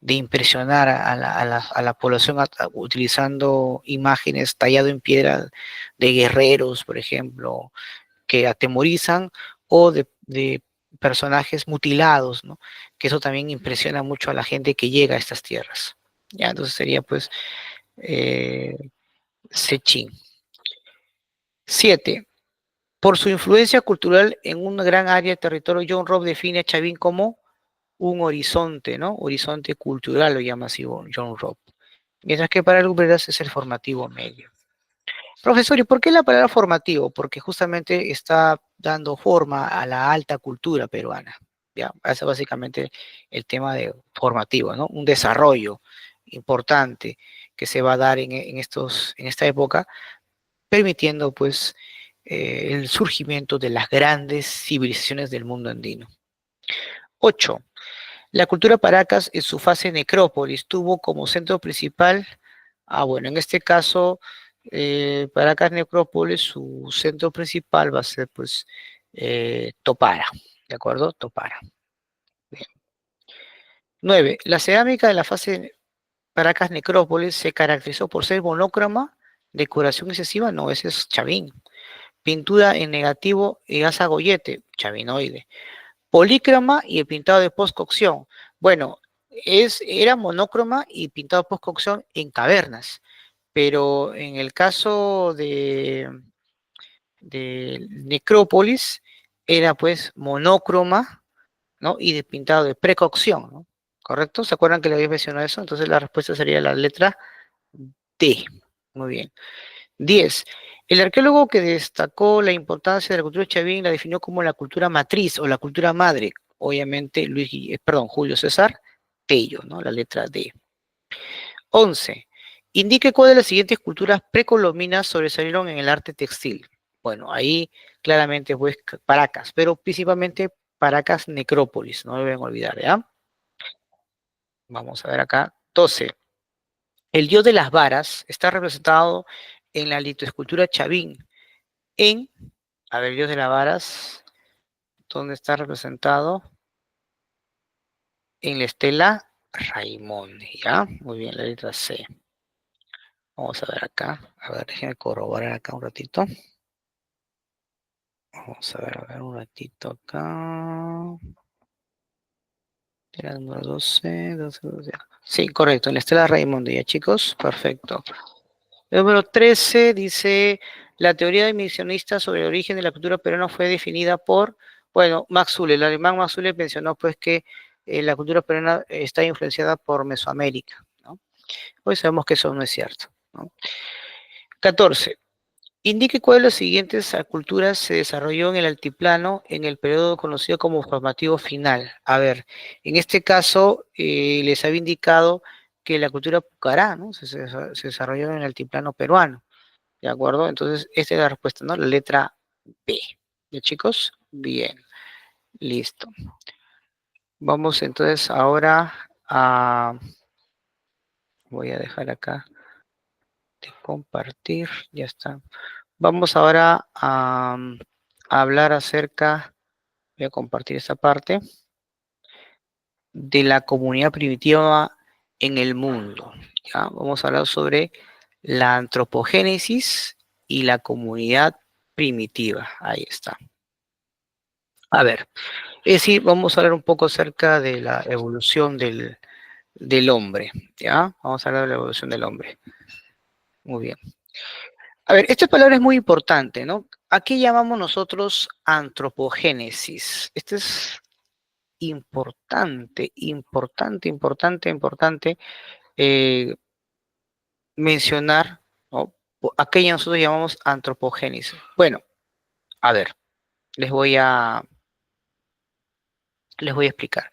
impresionar a la población utilizando imágenes tallado en piedra de guerreros, por ejemplo, que atemorizan o de personajes mutilados, ¿no? Que eso también impresiona mucho a la gente que llega a estas tierras. Ya, entonces sería pues eh, Sechín. 7. Por su influencia cultural en una gran área de territorio, John Robb define a Chavín como un horizonte, ¿no? Horizonte cultural lo llama así John Robb. Mientras que para Lumbreras es el formativo medio. Profesor, ¿y por qué la palabra formativo? Porque justamente está dando forma a la alta cultura peruana. Ya, ese es básicamente el tema de formativo, ¿no? Un desarrollo importante que se va a dar en esta época, permitiendo pues el surgimiento de las grandes civilizaciones del mundo andino. 8. La cultura Paracas en su fase necrópolis tuvo como centro principal, bueno, en este caso, Paracas Necrópolis, su centro principal va a ser pues Topara, ¿de acuerdo? Topara. Bien. 9. La cerámica de la fase Paracas Necrópolis se caracterizó por ser monócroma, decoración excesiva, no, ese es Chavín. Pintura en negativo y gasa goyete, chavinoide. Polícroma y el pintado de postcocción. Bueno, era monócroma y pintado postcocción en cavernas, pero en el caso de Necrópolis era pues monócroma, ¿no? Y de pintado de precocción, ¿no? ¿Correcto? ¿Se acuerdan que le había mencionado eso? Entonces la respuesta sería la letra D. Muy bien. 10. El arqueólogo que destacó la importancia de la cultura chavín la definió como la cultura matriz o la cultura madre. Obviamente, Julio César Tello, ¿no? La letra D. 11. Indique cuál de las siguientes culturas precolombinas sobresalieron en el arte textil. Bueno, ahí claramente pues Paracas, pero principalmente Paracas Necrópolis, no deben olvidar, ¿ya? Vamos a ver acá. 12. El dios de las varas está representado en la litoescultura Chavín. En, a ver, el dios de las varas, ¿dónde está representado? En la estela Raimondi, ¿ya? Muy bien, la letra C. Vamos a ver acá. A ver, déjenme corroborar acá un ratito. Vamos a ver un ratito acá. Era el número 12, 12, 12. Sí, correcto, en la estela Raimondi, ¿ya, chicos? Perfecto. El número 13 dice, la teoría de emisionista sobre el origen de la cultura peruana fue definida por, bueno, Max Zulle, el alemán Max Zulle mencionó pues que la cultura peruana está influenciada por Mesoamérica, ¿no? Pues sabemos que eso no es cierto, ¿no? 14. Indique cuál de las siguientes culturas se desarrolló en el altiplano en el periodo conocido como formativo final. A ver, en este caso les había indicado que la cultura pucará, ¿no? Se desarrolló en el altiplano peruano. ¿De acuerdo? Entonces, esta es la respuesta, ¿no? La letra B. ¿Ya, chicos? Bien, listo. Vamos entonces ahora a... Voy a dejar acá de compartir, ya está. Vamos ahora a hablar acerca, voy a compartir esta parte, de la comunidad primitiva en el mundo. ¿Ya? Vamos a hablar sobre la antropogénesis y la comunidad primitiva. Ahí está. A ver, es decir, vamos a hablar un poco acerca de la evolución del hombre, ¿ya? Vamos a hablar de la evolución del hombre. Muy bien. A ver, esta palabra es muy importante, ¿no? ¿A qué llamamos nosotros antropogénesis? Esto es importante eh, mencionar, ¿no? ¿A qué nosotros llamamos antropogénesis? Bueno, a ver, les voy a, les voy a explicar.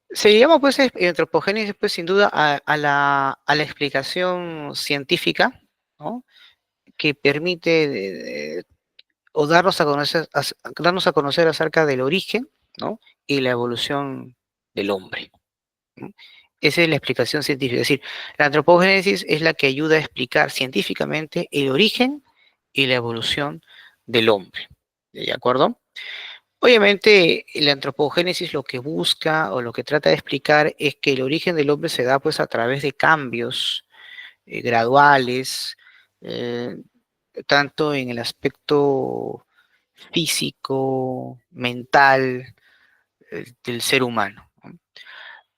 Se llama pues antropogénesis pues sin duda a la explicación científica, ¿no? Que permite o darnos a conocer acerca del origen, ¿no? Y la evolución del hombre, ¿no? Esa es la explicación científica. Es decir, la antropogénesis es la que ayuda a explicar científicamente el origen y la evolución del hombre. ¿De acuerdo? Obviamente, la antropogénesis lo que busca o lo que trata de explicar es que el origen del hombre se da pues a través de cambios graduales, eh, tanto en el aspecto físico, mental del ser humano, ¿no?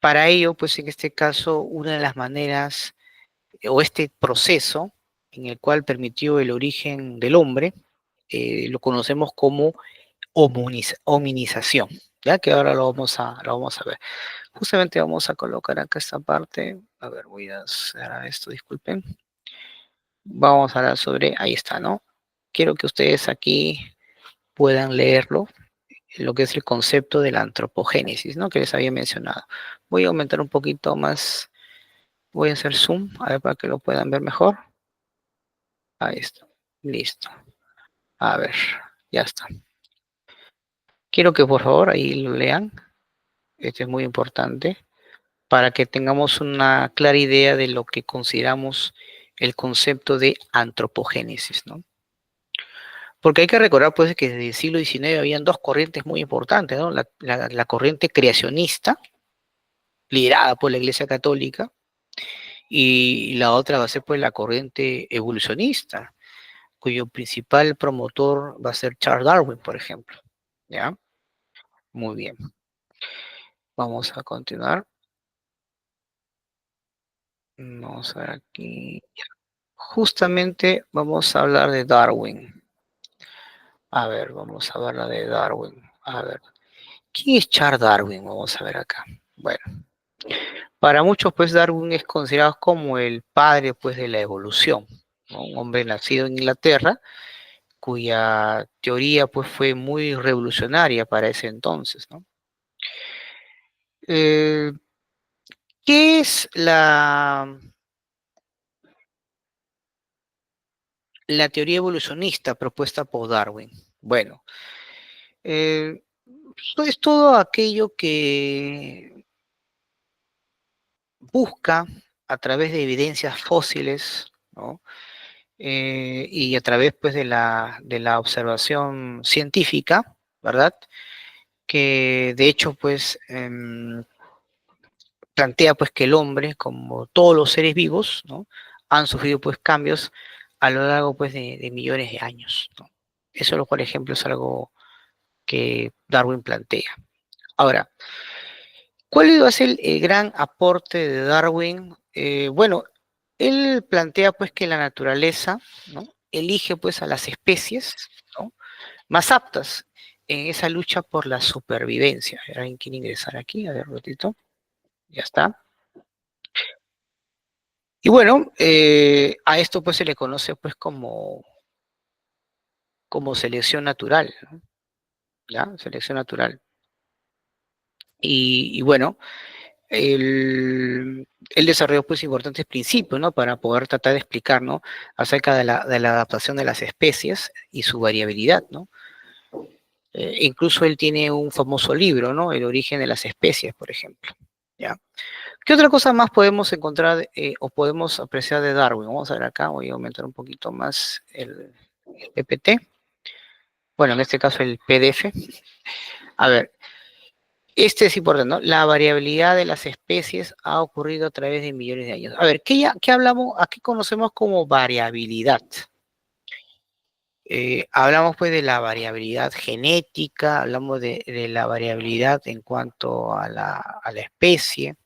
Para ello, pues en este caso, una de las maneras o este proceso en el cual permitió el origen del hombre, lo conocemos como hominización, ya que ahora lo vamos a ver. Justamente vamos a colocar acá esta parte. A ver, voy a hacer esto, disculpen. Vamos a hablar sobre, ahí está, ¿no? Quiero que ustedes aquí puedan leerlo, lo que es el concepto de la antropogénesis, ¿no? Que les había mencionado. Voy a aumentar un poquito más, voy a hacer zoom, a ver, para que lo puedan ver mejor. Ahí está, listo. A ver, ya está. Quiero que por favor ahí lo lean, esto es muy importante, para que tengamos una clara idea de lo que consideramos el concepto de antropogénesis, ¿no? Porque hay que recordar pues que desde el siglo XIX habían dos corrientes muy importantes, ¿no? La corriente creacionista, liderada por la Iglesia Católica, y la otra va a ser pues la corriente evolucionista, cuyo principal promotor va a ser Charles Darwin, por ejemplo. ¿Ya? Muy bien. Vamos a continuar. Vamos a ver aquí. Justamente vamos a hablar de Darwin. A ver, vamos a hablar de Darwin. A ver, ¿quién es Charles Darwin? Vamos a ver acá. Bueno, para muchos, pues Darwin es considerado como el padre, pues, de la evolución, ¿no? Un hombre nacido en Inglaterra, cuya teoría, pues, fue muy revolucionaria para ese entonces, ¿no? Eh, ¿Qué es la teoría evolucionista propuesta por Darwin? Bueno, eh, es todo aquello busca a través de evidencias fósiles, ¿no? Y a través pues de la observación científica, ¿verdad? Que de hecho pues plantea pues que el hombre, como todos los seres vivos, ¿no? Han sufrido pues cambios a lo largo pues de millones de años, ¿no? Eso, por ejemplo, es algo que Darwin plantea. Ahora, ¿cuál iba a ser el gran aporte de Darwin? Bueno, él plantea pues que la naturaleza, ¿no? Elige pues a las especies, ¿no? Más aptas en esa lucha por la supervivencia. ¿Alguien quiere ingresar aquí? A ver, un ratito. Ya está. Y bueno, a esto pues se le conoce pues como selección natural, ¿no? ¿Ya? Selección natural. Y bueno, él desarrolló pues importantes principios, ¿no? Para poder tratar de explicar, ¿no? Acerca de la adaptación de las especies y su variabilidad, ¿no? Incluso él tiene un famoso libro, ¿no? El origen de las especies, por ejemplo. ¿Ya? ¿Qué otra cosa más podemos encontrar o podemos apreciar de Darwin? Vamos a ver acá, voy a aumentar un poquito más el PPT. Bueno, en este caso el PDF. A ver, este es importante, ¿no? La variabilidad de las especies ha ocurrido a través de millones de años. A ver, ¿qué hablamos, a qué conocemos como variabilidad? Hablamos pues de la variabilidad genética, hablamos de la variabilidad en cuanto a a la especie,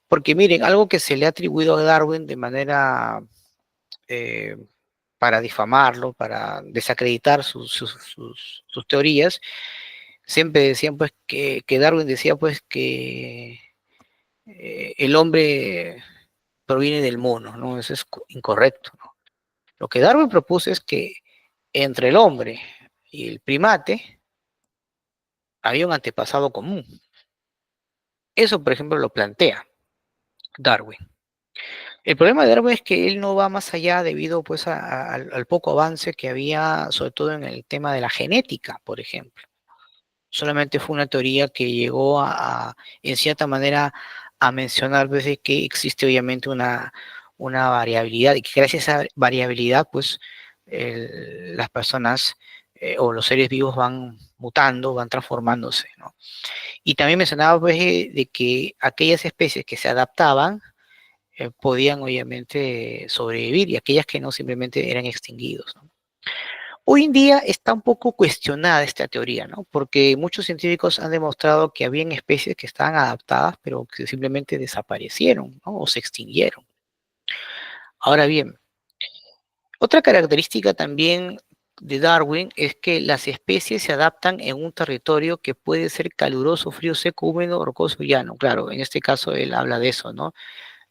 porque miren, algo que se le ha atribuido a Darwin de manera eh, para difamarlo, para desacreditar sus teorías, siempre decían pues que Darwin decía pues que el hombre proviene del mono, ¿no? Eso es incorrecto, ¿no? Lo que Darwin propuso es que entre el hombre y el primate había un antepasado común. Eso, por ejemplo, lo plantea Darwin. El problema de Darwin es que él no va más allá debido pues al poco avance que había, sobre todo en el tema de la genética, por ejemplo. Solamente fue una teoría que llegó en cierta manera, a mencionar desde que existe obviamente una variabilidad y que gracias a esa variabilidad, pues las personas o los seres vivos van mutando, van transformándose, ¿no? Y también mencionaba pues, de que aquellas especies que se adaptaban podían obviamente sobrevivir y aquellas que no simplemente eran extinguidos, ¿no? Hoy en día está un poco cuestionada esta teoría, ¿no? Porque muchos científicos han demostrado que habían especies que estaban adaptadas, pero que simplemente desaparecieron, ¿no? O se extinguieron. Ahora bien, otra característica también de Darwin es que las especies se adaptan en un territorio que puede ser caluroso, frío, seco, húmedo, rocoso, llano. Claro, en este caso él habla de eso, ¿no?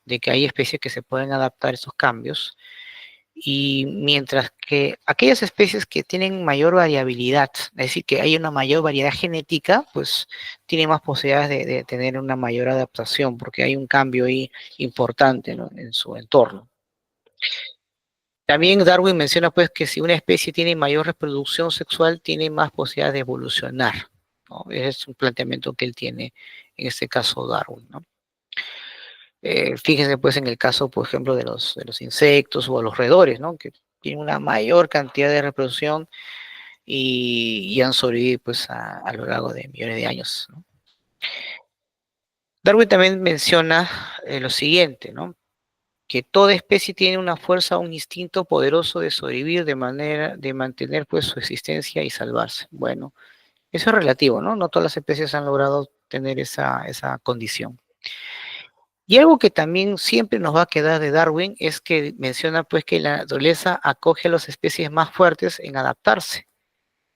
De que hay especies que se pueden adaptar a esos cambios. Y mientras que aquellas especies que tienen mayor variabilidad, es decir, que hay una mayor variedad genética, pues tienen más posibilidades de tener una mayor adaptación, porque hay un cambio ahí importante, ¿no? En su entorno. También Darwin menciona pues que si una especie tiene mayor reproducción sexual, tiene más posibilidades de evolucionar, ¿no? Ese es un planteamiento que él tiene, en este caso Darwin, ¿no? Fíjense pues en el caso, por ejemplo, de los insectos o los roedores, ¿no? Que tienen una mayor cantidad de reproducción y han sobrevivido pues a lo largo de millones de años, ¿no? Darwin también menciona lo siguiente, ¿no? Que toda especie tiene una fuerza, un instinto poderoso de sobrevivir de manera de mantener pues su existencia y salvarse. Bueno, eso es relativo, ¿no? No todas las especies han logrado tener esa condición. Y algo que también siempre nos va a quedar de Darwin es que menciona pues que la naturaleza acoge a las especies más fuertes en adaptarse,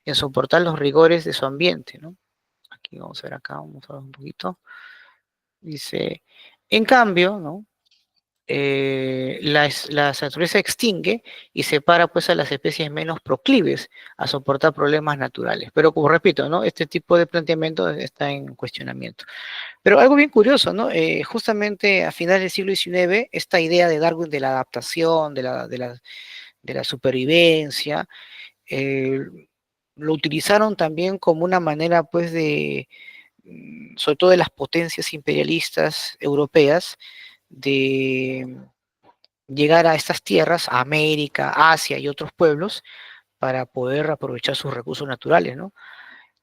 en soportar los rigores de su ambiente, ¿no? Aquí vamos a ver acá, vamos a ver un poquito. Dice, en cambio, ¿no? La naturaleza extingue y separa pues a las especies menos proclives a soportar problemas naturales. Pero como repito, ¿no? Este tipo de planteamiento está en cuestionamiento. Pero algo bien curioso, ¿no? Justamente a finales del siglo XIX, esta idea de Darwin de la adaptación, de la supervivencia, eh, lo utilizaron también como una manera, pues, sobre todo de las potencias imperialistas europeas, de llegar a estas tierras, a América, Asia y otros pueblos, para poder aprovechar sus recursos naturales, ¿no?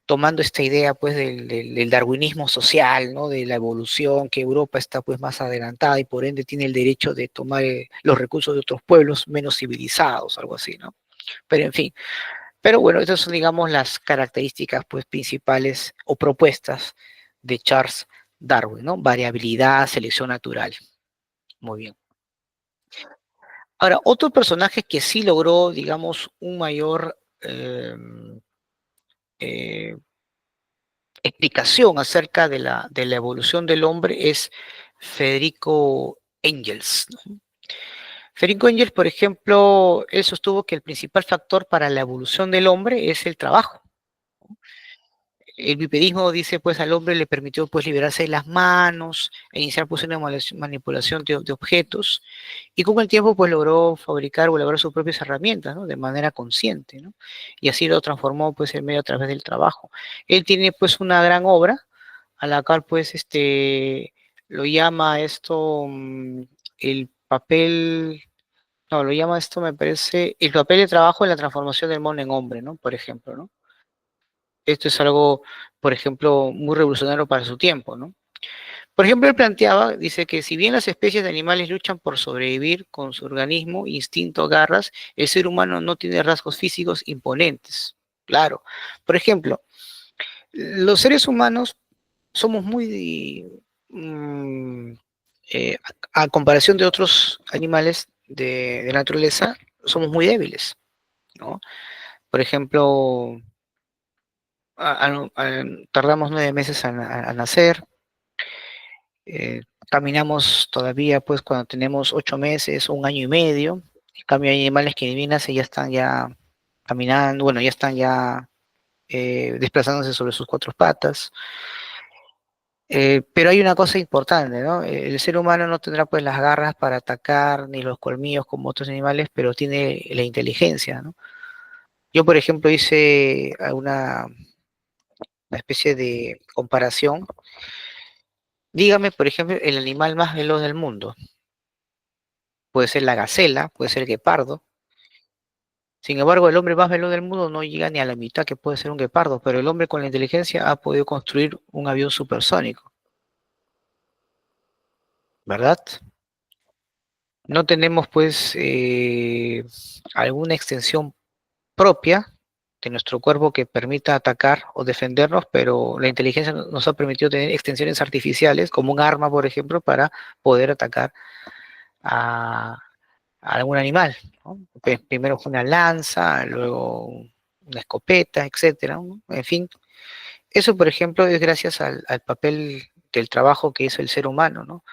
Tomando esta idea pues del darwinismo social, ¿no? De la evolución, que Europa está pues más adelantada y por ende tiene el derecho de tomar los recursos de otros pueblos menos civilizados, algo así, ¿no? Pero en fin, pero bueno, estas son digamos las características pues principales o propuestas de Charles Darwin, ¿no? Variabilidad, selección natural. Muy bien. Ahora, otro personaje que sí logró, digamos, un mayor eh, explicación acerca de la evolución del hombre es Federico Engels, ¿no? Federico Engels, por ejemplo, él sostuvo que el principal factor para la evolución del hombre es el trabajo. El bipedismo, dice, pues al hombre le permitió pues liberarse de las manos, e iniciar pues una manipulación de objetos, y con el tiempo pues logró fabricar o elaborar sus propias herramientas, ¿no? De manera consciente, ¿no? Y así lo transformó pues el medio a través del trabajo. Él tiene pues una gran obra, a la cual pues lo llama esto el papel, no, lo llama esto me parece, el papel de trabajo en la transformación del mono en hombre, ¿no? Por ejemplo, ¿no? Esto es algo, por ejemplo, muy revolucionario para su tiempo, ¿no? Por ejemplo, él planteaba, dice que si bien las especies de animales luchan por sobrevivir con su organismo, instinto, garras, el ser humano no tiene rasgos físicos imponentes. Claro. Por ejemplo, los seres humanos somos muy, mm, a comparación de otros animales de naturaleza, somos muy débiles, ¿no? Por ejemplo, tardamos 9 meses a nacer, caminamos todavía pues cuando tenemos 8 meses, un año y medio. En cambio hay animales que ni bien nacen ya están ya caminando, bueno, ya están ya desplazándose sobre sus cuatro patas. Pero hay una cosa importante, ¿no? El ser humano no tendrá pues las garras para atacar ni los colmillos como otros animales, pero tiene la inteligencia, ¿no? Yo, por ejemplo, hice una especie de comparación. Dígame, por ejemplo, el animal más veloz del mundo. Puede ser la gacela, puede ser el guepardo. Sin embargo, el hombre más veloz del mundo no llega ni a la mitad que puede ser un guepardo, pero el hombre con la inteligencia ha podido construir un avión supersónico, ¿verdad? No tenemos pues alguna extensión propia de nuestro cuerpo que permita atacar o defendernos, pero la inteligencia nos ha permitido tener extensiones artificiales, como un arma, por ejemplo, para poder atacar a, a algún animal, ¿no? Primero fue una lanza, luego una escopeta, etcétera, ¿no? En fin, eso, por ejemplo, es gracias al papel del trabajo que hizo el ser humano, ¿no?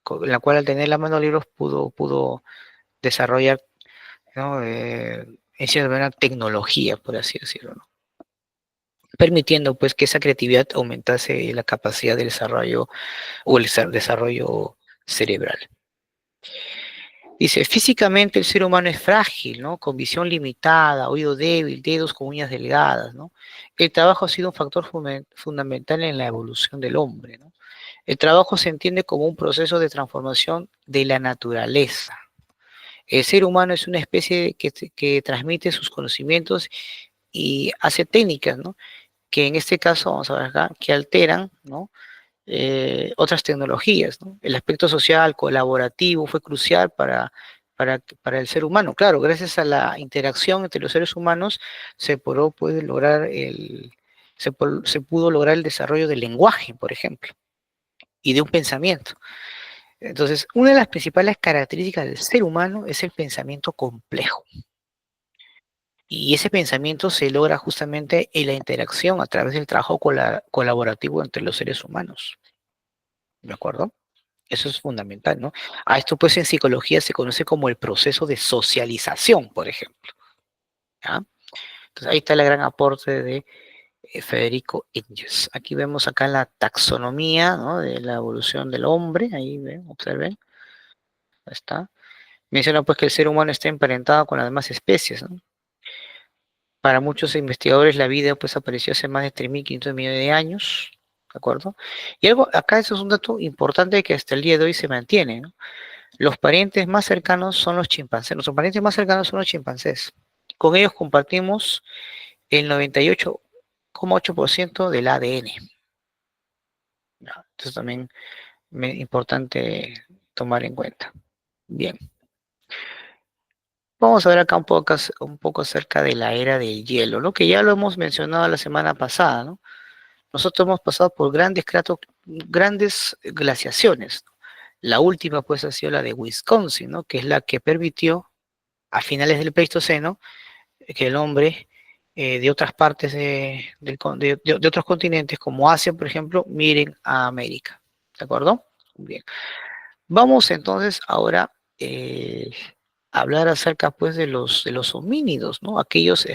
Con la cual al tener la mano libre pudo desarrollar, ¿no? En cierta manera, tecnología, por así decirlo, ¿no? Permitiendo pues que esa creatividad aumentase la capacidad de desarrollo o el desarrollo cerebral. Dice, físicamente el ser humano es frágil, ¿no? Con visión limitada, oído débil, dedos con uñas delgadas, ¿no? El trabajo ha sido un factor fundamental en la evolución del hombre, ¿no? El trabajo se entiende como un proceso de transformación de la naturaleza. El ser humano es una especie que transmite sus conocimientos y hace técnicas, ¿no? Que en este caso, vamos a ver acá, que alteran, ¿no? Otras tecnologías, ¿no? El aspecto social, colaborativo, fue crucial para el ser humano. Claro, gracias a la interacción entre los seres humanos se pudo lograr se pudo lograr el desarrollo del lenguaje, por ejemplo, y de un pensamiento. Entonces, una de las principales características del ser humano es el pensamiento complejo. Y ese pensamiento se logra justamente en la interacción a través del trabajo colaborativo entre los seres humanos. ¿De acuerdo? Eso es fundamental, ¿no? A esto, pues, en psicología se conoce como el proceso de socialización, por ejemplo. ¿Ya? Entonces, ahí está el gran aporte de Federico Engels. Aquí vemos acá la taxonomía, ¿no? De la evolución del hombre. Ahí ven, observen. Ahí está. Menciona, pues, que el ser humano está emparentado con las demás especies, ¿no? Para muchos investigadores, la vida, pues, apareció hace más de 3.500 millones de años. ¿de acuerdo? Y algo, acá eso es un dato importante que hasta el día de hoy se mantiene, ¿no? Los parientes más cercanos son los chimpancés, nuestros parientes más cercanos son los chimpancés. Con ellos compartimos el 98,8% del ADN. ¿No? Entonces también es importante tomar en cuenta. Bien, vamos a ver acá un poco acerca de la era del hielo, ¿no? Que ya lo hemos mencionado la semana pasada, ¿no? Nosotros hemos pasado por grandes glaciaciones, ¿no? La última pues ha sido la de Wisconsin, ¿no? Que es la que permitió a finales del Pleistoceno que el hombre de otras partes de otros continentes como Asia, por ejemplo, miren a América. ¿De acuerdo? Bien. Vamos entonces ahora a hablar acerca pues de los homínidos, ¿no? Aquellas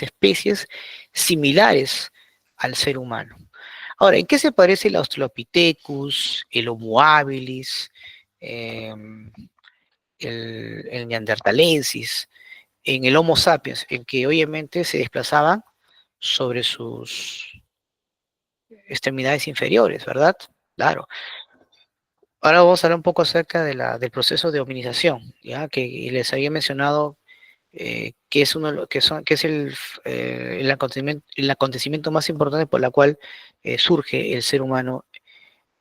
especies similares al ser humano. Ahora, ¿en qué se parece el Australopithecus, el Homo habilis, em, el Neanderthalensis, en el Homo sapiens, en que obviamente se desplazaban sobre sus extremidades inferiores, ¿verdad? Claro. Ahora vamos a hablar un poco acerca del proceso de hominización, ya que les había mencionado que es uno de que es el acontecimiento más importante por la cual surge el ser humano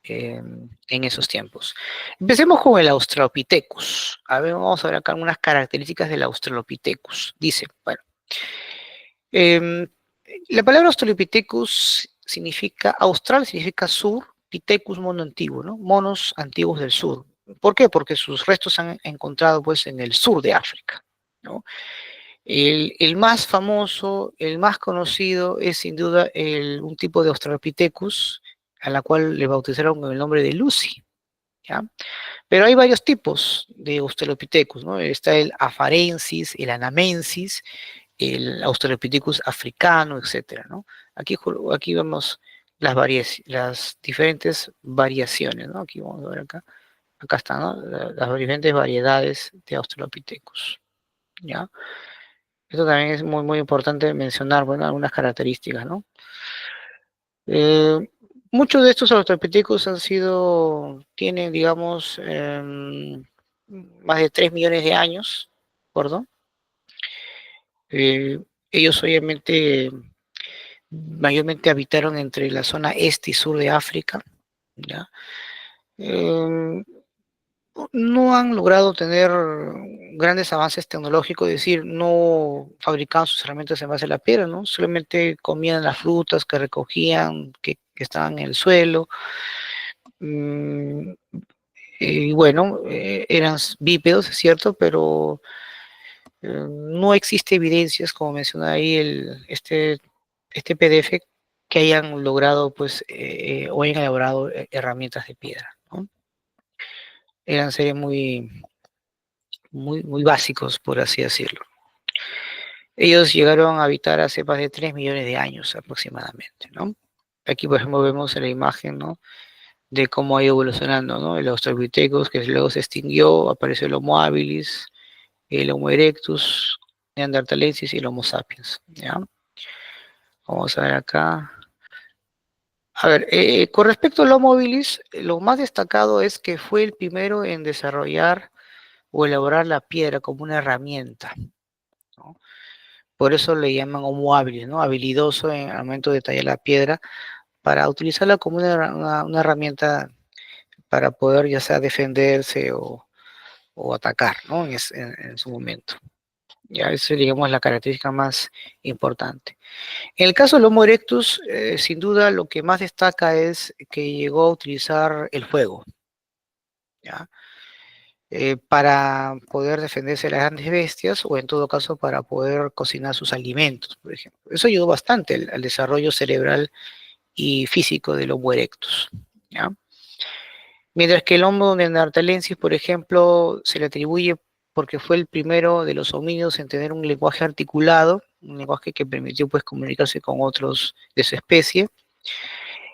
en esos tiempos. Empecemos con el Australopithecus. A ver, vamos a ver acá algunas características del Australopithecus. Dice, bueno, em, la palabra Australopithecus significa, austral significa sur, Pithecus mono antiguo, ¿no? Monos antiguos del sur. ¿Por qué? Porque sus restos se han encontrado pues en el sur de África, ¿no? El más famoso, el más conocido es sin duda un tipo de Australopithecus a la cual le bautizaron con el nombre de Lucy, ¿ya? Pero hay varios tipos de Australopithecus, ¿no? Está el afarensis, el anamensis, el Australopithecus africano, etcétera, ¿no? Aquí vemos las diferentes variaciones, ¿no? Aquí vamos a ver acá. Acá están, ¿no? Las diferentes variedades de Australopithecus, ¿ya? Esto también es muy, muy importante mencionar, bueno, algunas características, ¿no? Eh, Muchos de estos Australopithecus tienen, digamos, más de 3 millones de años, ¿de acuerdo? Eh, Ellos obviamente mayormente habitaron entre la zona este y sur de África, ¿ya? Eh, no han logrado tener grandes avances tecnológicos, es decir, no fabricaban sus herramientas en base a la piedra, ¿no? Solamente comían las frutas que recogían, que estaban en el suelo. Mm, y bueno, eran bípedos, es cierto, pero no existe evidencias, como menciona ahí este PDF, que hayan logrado, pues, o hayan elaborado herramientas de piedra, ¿no? Eran seres muy básicos, por así decirlo. Ellos llegaron a habitar hace más de 3 millones de años aproximadamente, ¿no? Aquí, por ejemplo, vemos en la imagen, ¿no? De cómo ha ido evolucionando, ¿no? El Australopithecus, que luego se extinguió, apareció el Homo habilis, el Homo erectus, Neanderthalensis y el Homo sapiens, ¿ya? Vamos a ver acá. A ver, con respecto al Homo habilis, lo más destacado es que fue el primero en desarrollar o elaborar la piedra como una herramienta, ¿no? Por eso le llaman Homo habilis, ¿no? Habilidoso en el momento de tallar la piedra para utilizarla como una herramienta para poder ya sea defenderse o atacar, ¿no? En su momento. Ya, esa es, digamos, la característica más importante. En el caso del Homo erectus, sin duda lo que más destaca es que llegó a utilizar el fuego, ¿ya? Para poder defenderse de las grandes bestias o en todo caso para poder cocinar sus alimentos, por ejemplo. Eso ayudó bastante al desarrollo cerebral y físico del Homo erectus, ¿ya? Mientras que el Homo neanderthalensis, por ejemplo, se le atribuye porque fue el primero de los homínidos en tener un lenguaje articulado, un lenguaje que permitió pues comunicarse con otros de su especie.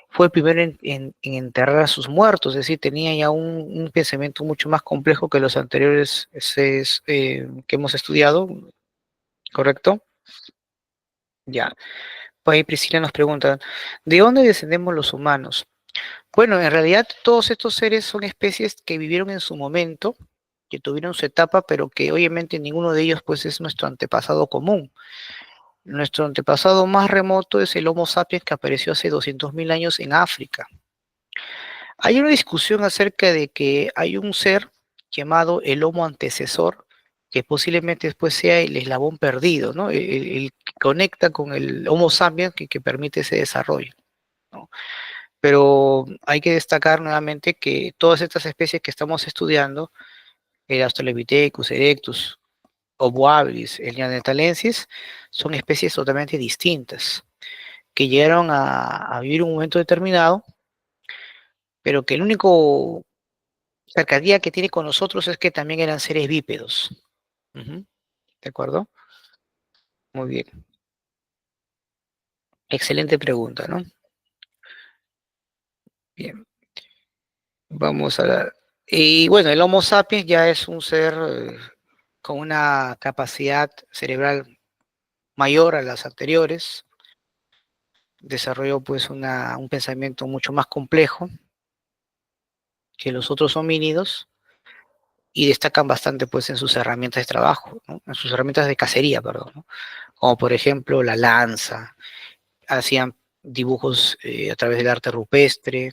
Fue el primero en enterrar a sus muertos, es decir, tenía ya un pensamiento mucho más complejo que los anteriores que hemos estudiado, ¿correcto? Ya. Pues ahí Priscila nos pregunta, ¿de dónde descendemos los humanos? Bueno, en realidad todos estos seres son especies que vivieron en su momento, que tuvieron su etapa, pero que obviamente ninguno de ellos pues es nuestro antepasado común. Nuestro antepasado más remoto es el Homo sapiens que apareció hace 200.000 años en África. Hay una discusión acerca de que hay un ser llamado el Homo antecesor, que posiblemente después sea el eslabón perdido, ¿no? El que conecta con el Homo sapiens que permite ese desarrollo, ¿no? Pero hay que destacar nuevamente que todas estas especies que estamos estudiando, el Australopithecus, Erectus, Homo habilis, el Neanderthalensis, son especies totalmente distintas, que llegaron a vivir un momento determinado, pero que el único cercanía que tiene con nosotros es que también eran seres bípedos. Ujú. ¿De acuerdo? Muy bien. Excelente pregunta, ¿no? Bien, vamos a ver. Y bueno, el Homo sapiens ya es un ser con una capacidad cerebral mayor a las anteriores, desarrolló pues un pensamiento mucho más complejo que los otros homínidos y destacan bastante pues en sus herramientas de trabajo, ¿no? En sus herramientas de cacería, perdón, ¿no? Como por ejemplo la lanza, hacían dibujos a través del arte rupestre,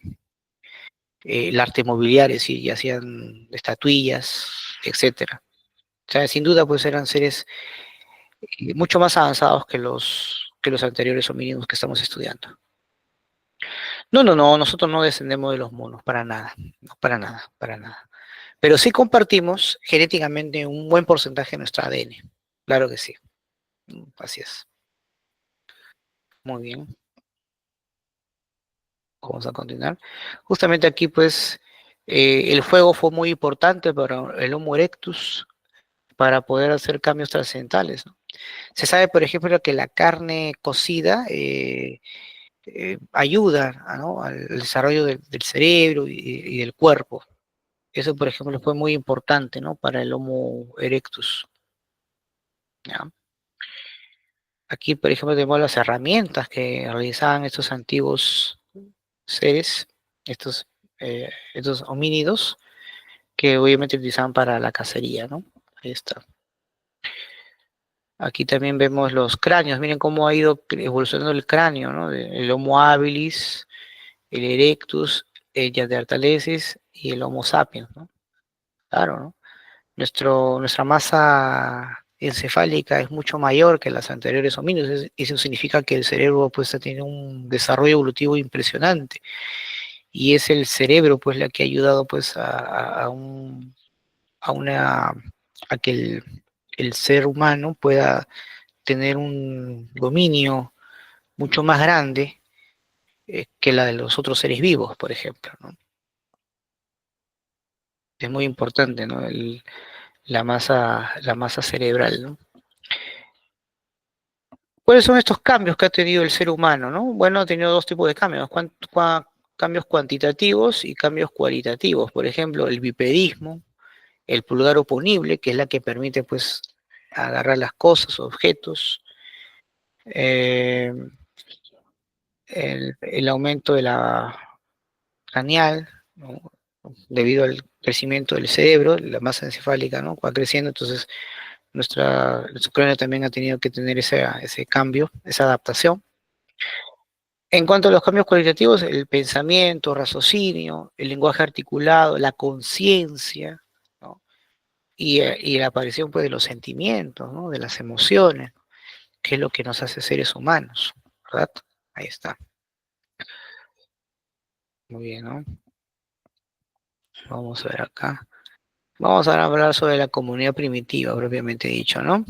el arte mobiliario, sí, y hacían estatuillas, etcétera. O sea, sin duda pues eran seres mucho más avanzados que los anteriores homínidos que estamos estudiando. No, no, no, nosotros no descendemos de los monos, para nada, no, para nada, para nada. Pero sí compartimos genéticamente un buen porcentaje de nuestro ADN. Claro que sí. Así es. Muy bien. Vamos a continuar. Justamente aquí, pues, el fuego fue muy importante para el Homo erectus para poder hacer cambios trascendentales, ¿no? Se sabe, por ejemplo, que la carne cocida ayuda, ¿no? Al desarrollo del cerebro y del cuerpo. Eso, por ejemplo, fue muy importante, ¿no? Para el Homo erectus. ¿Ya? Aquí, por ejemplo, tenemos las herramientas que realizaban estos antiguos seres, estos homínidos, que obviamente utilizaban para la cacería, ¿no? Ahí está. Aquí también vemos los cráneos, miren cómo ha ido evolucionando el cráneo, ¿no? El Homo habilis, el erectus, el neanderthalensis y el Homo sapiens, ¿no? Claro, ¿no? Nuestra masa encefálica es mucho mayor que las anteriores homínidos, y eso significa que el cerebro pues ha tenido un desarrollo evolutivo impresionante y es el cerebro pues la que ha ayudado pues a una a que el ser humano pueda tener un dominio mucho más grande que la de los otros seres vivos, por ejemplo, ¿no? Es muy importante, ¿no? La masa cerebral, ¿no? ¿Cuáles son estos cambios que ha tenido el ser humano, no? Bueno, ha tenido dos tipos de cambios, cambios cuantitativos y cambios cualitativos. Por ejemplo, el bipedismo, el pulgar oponible, que es la que permite, pues, agarrar las cosas, objetos, eh, el aumento de la craneal, ¿no? Debido al crecimiento del cerebro, la masa encefálica, ¿no? Va creciendo, entonces nuestro cráneo también ha tenido que tener ese cambio, esa adaptación. En cuanto a los cambios cualitativos, el pensamiento, raciocinio, el lenguaje articulado, la conciencia, ¿no? Y la aparición pues, de los sentimientos, ¿no? De las emociones, que es lo que nos hace seres humanos, ¿verdad? Ahí está. Muy bien, ¿no? Vamos a ver acá. Vamos a hablar sobre la comunidad primitiva, propiamente dicho, ¿no?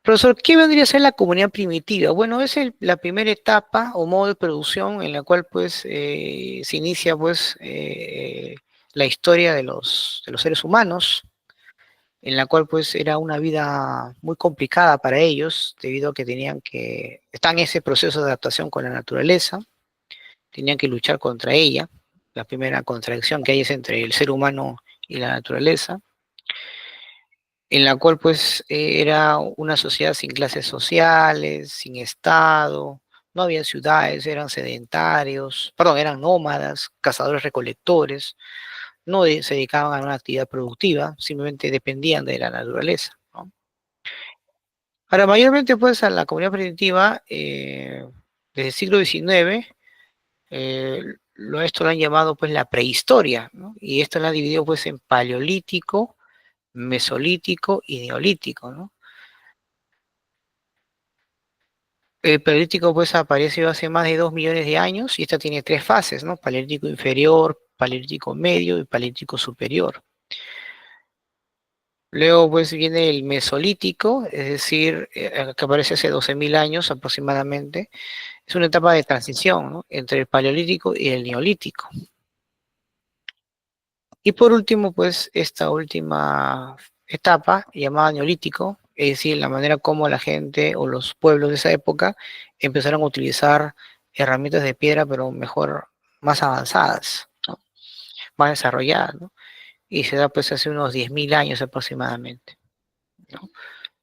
Profesor, ¿qué vendría a ser la comunidad primitiva? Bueno, es la primera etapa o modo de producción en la cual pues se inicia pues la historia de los seres humanos, en la cual pues era una vida muy complicada para ellos debido a que están en ese proceso de adaptación con la naturaleza, tenían que luchar contra ella, la primera contradicción que hay es entre el ser humano y la naturaleza, en la cual pues era una sociedad sin clases sociales, sin Estado, no había ciudades, eran sedentarios, perdón, eran nómadas, cazadores recolectores, no se dedicaban a una actividad productiva, simplemente dependían de la naturaleza, ¿no? Ahora, mayormente pues a la comunidad primitiva, desde el siglo XIX, eh, esto lo han llamado pues la prehistoria, ¿no? Y esto lo han dividido pues en paleolítico, mesolítico y neolítico, ¿no? El paleolítico pues apareció hace más de 2 millones de años y esta tiene tres fases, ¿no? Paleolítico inferior, paleolítico medio y paleolítico superior. Luego pues viene el mesolítico, es decir, que aparece hace 12.000 años aproximadamente. Es una etapa de transición, ¿no? Entre el paleolítico y el neolítico. Y por último, pues esta última etapa llamada neolítico, es decir, la manera como la gente o los pueblos de esa época empezaron a utilizar herramientas de piedra, pero mejor, más avanzadas, ¿no? Más desarrolladas, ¿no? Y se da pues hace unos 10.000 años aproximadamente, ¿no?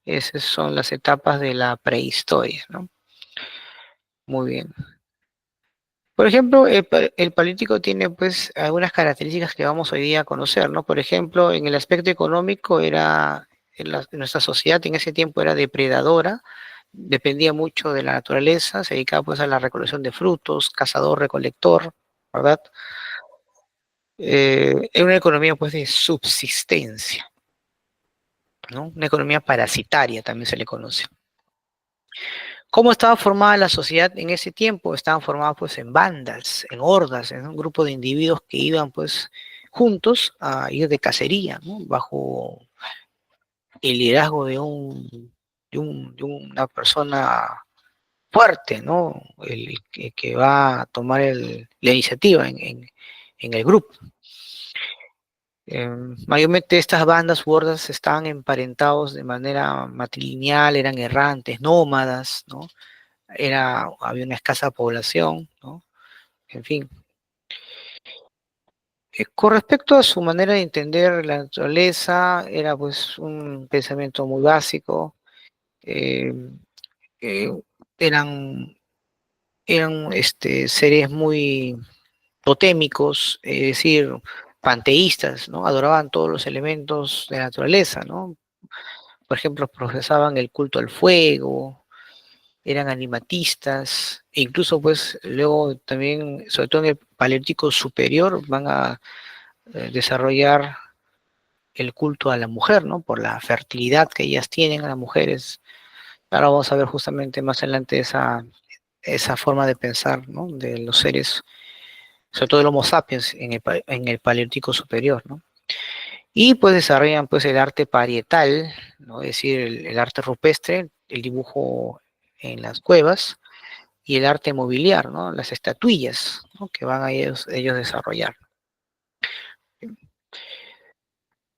Esas son las etapas de la prehistoria, ¿no? Muy bien. Por ejemplo, el paleolítico tiene pues algunas características que vamos hoy día a conocer, ¿no? Por ejemplo, en el aspecto económico en nuestra sociedad en ese tiempo era depredadora, dependía mucho de la naturaleza, se dedicaba pues a la recolección de frutos, cazador, recolector, ¿verdad? Era una economía pues de subsistencia, ¿no? Una economía parasitaria también se le conoce. ¿Cómo estaba formada la sociedad en ese tiempo? Estaban formadas pues en bandas, en hordas, en un grupo de individuos que iban pues juntos a ir de cacería, ¿no? Bajo el liderazgo de una persona fuerte, ¿no? El que va a tomar la iniciativa en el grupo. Mayormente estas bandas u hordas estaban emparentados de manera matrilineal, eran errantes, nómadas, ¿no? Había una escasa población, ¿no? En fin. Con respecto a su manera de entender la naturaleza, era pues un pensamiento muy básico. eh, eh, eran seres muy totémicos, es decir, panteístas, ¿no? Adoraban todos los elementos de la naturaleza, ¿no? Por ejemplo, profesaban el culto al fuego, eran animatistas, e incluso pues luego también, sobre todo en el Paleolítico Superior, van a desarrollar el culto a la mujer, ¿no? Por la fertilidad que ellas tienen a las mujeres. Ahora vamos a ver justamente más adelante esa forma de pensar, ¿no? De los seres, sobre todo el Homo sapiens en el Paleolítico Superior, ¿no? Y pues desarrollan pues el arte parietal, ¿no? Es decir, el arte rupestre, el dibujo en las cuevas, y el arte mobiliar, ¿no? Las estatuillas, ¿no? Que van a ellos desarrollar.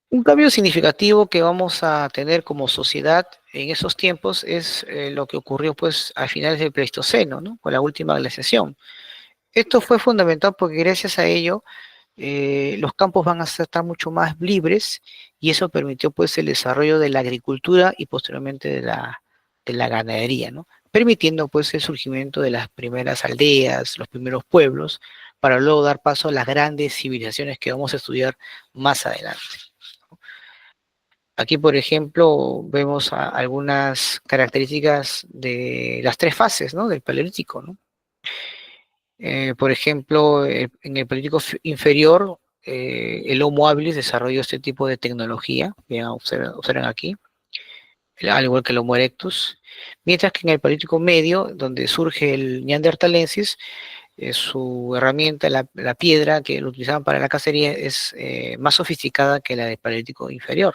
Un cambio significativo que vamos a tener como sociedad en esos tiempos es lo que ocurrió pues a finales del Pleistoceno, ¿no? Con la última glaciación. Esto fue fundamental porque gracias a ello los campos van a estar mucho más libres y eso permitió pues el desarrollo de la agricultura y posteriormente de la ganadería, ¿no? Permitiendo pues el surgimiento de las primeras aldeas, los primeros pueblos, para luego dar paso a las grandes civilizaciones que vamos a estudiar más adelante. Aquí, por ejemplo, vemos algunas características de las tres fases, ¿no? Del Paleolítico, ¿no? Por ejemplo, en el Paleolítico inferior, el Homo habilis desarrolló este tipo de tecnología, bien, observen aquí, al igual que el Homo erectus, mientras que en el Paleolítico medio, donde surge el Neanderthalensis, su herramienta, la piedra que lo utilizaban para la cacería, es más sofisticada que la del Paleolítico inferior.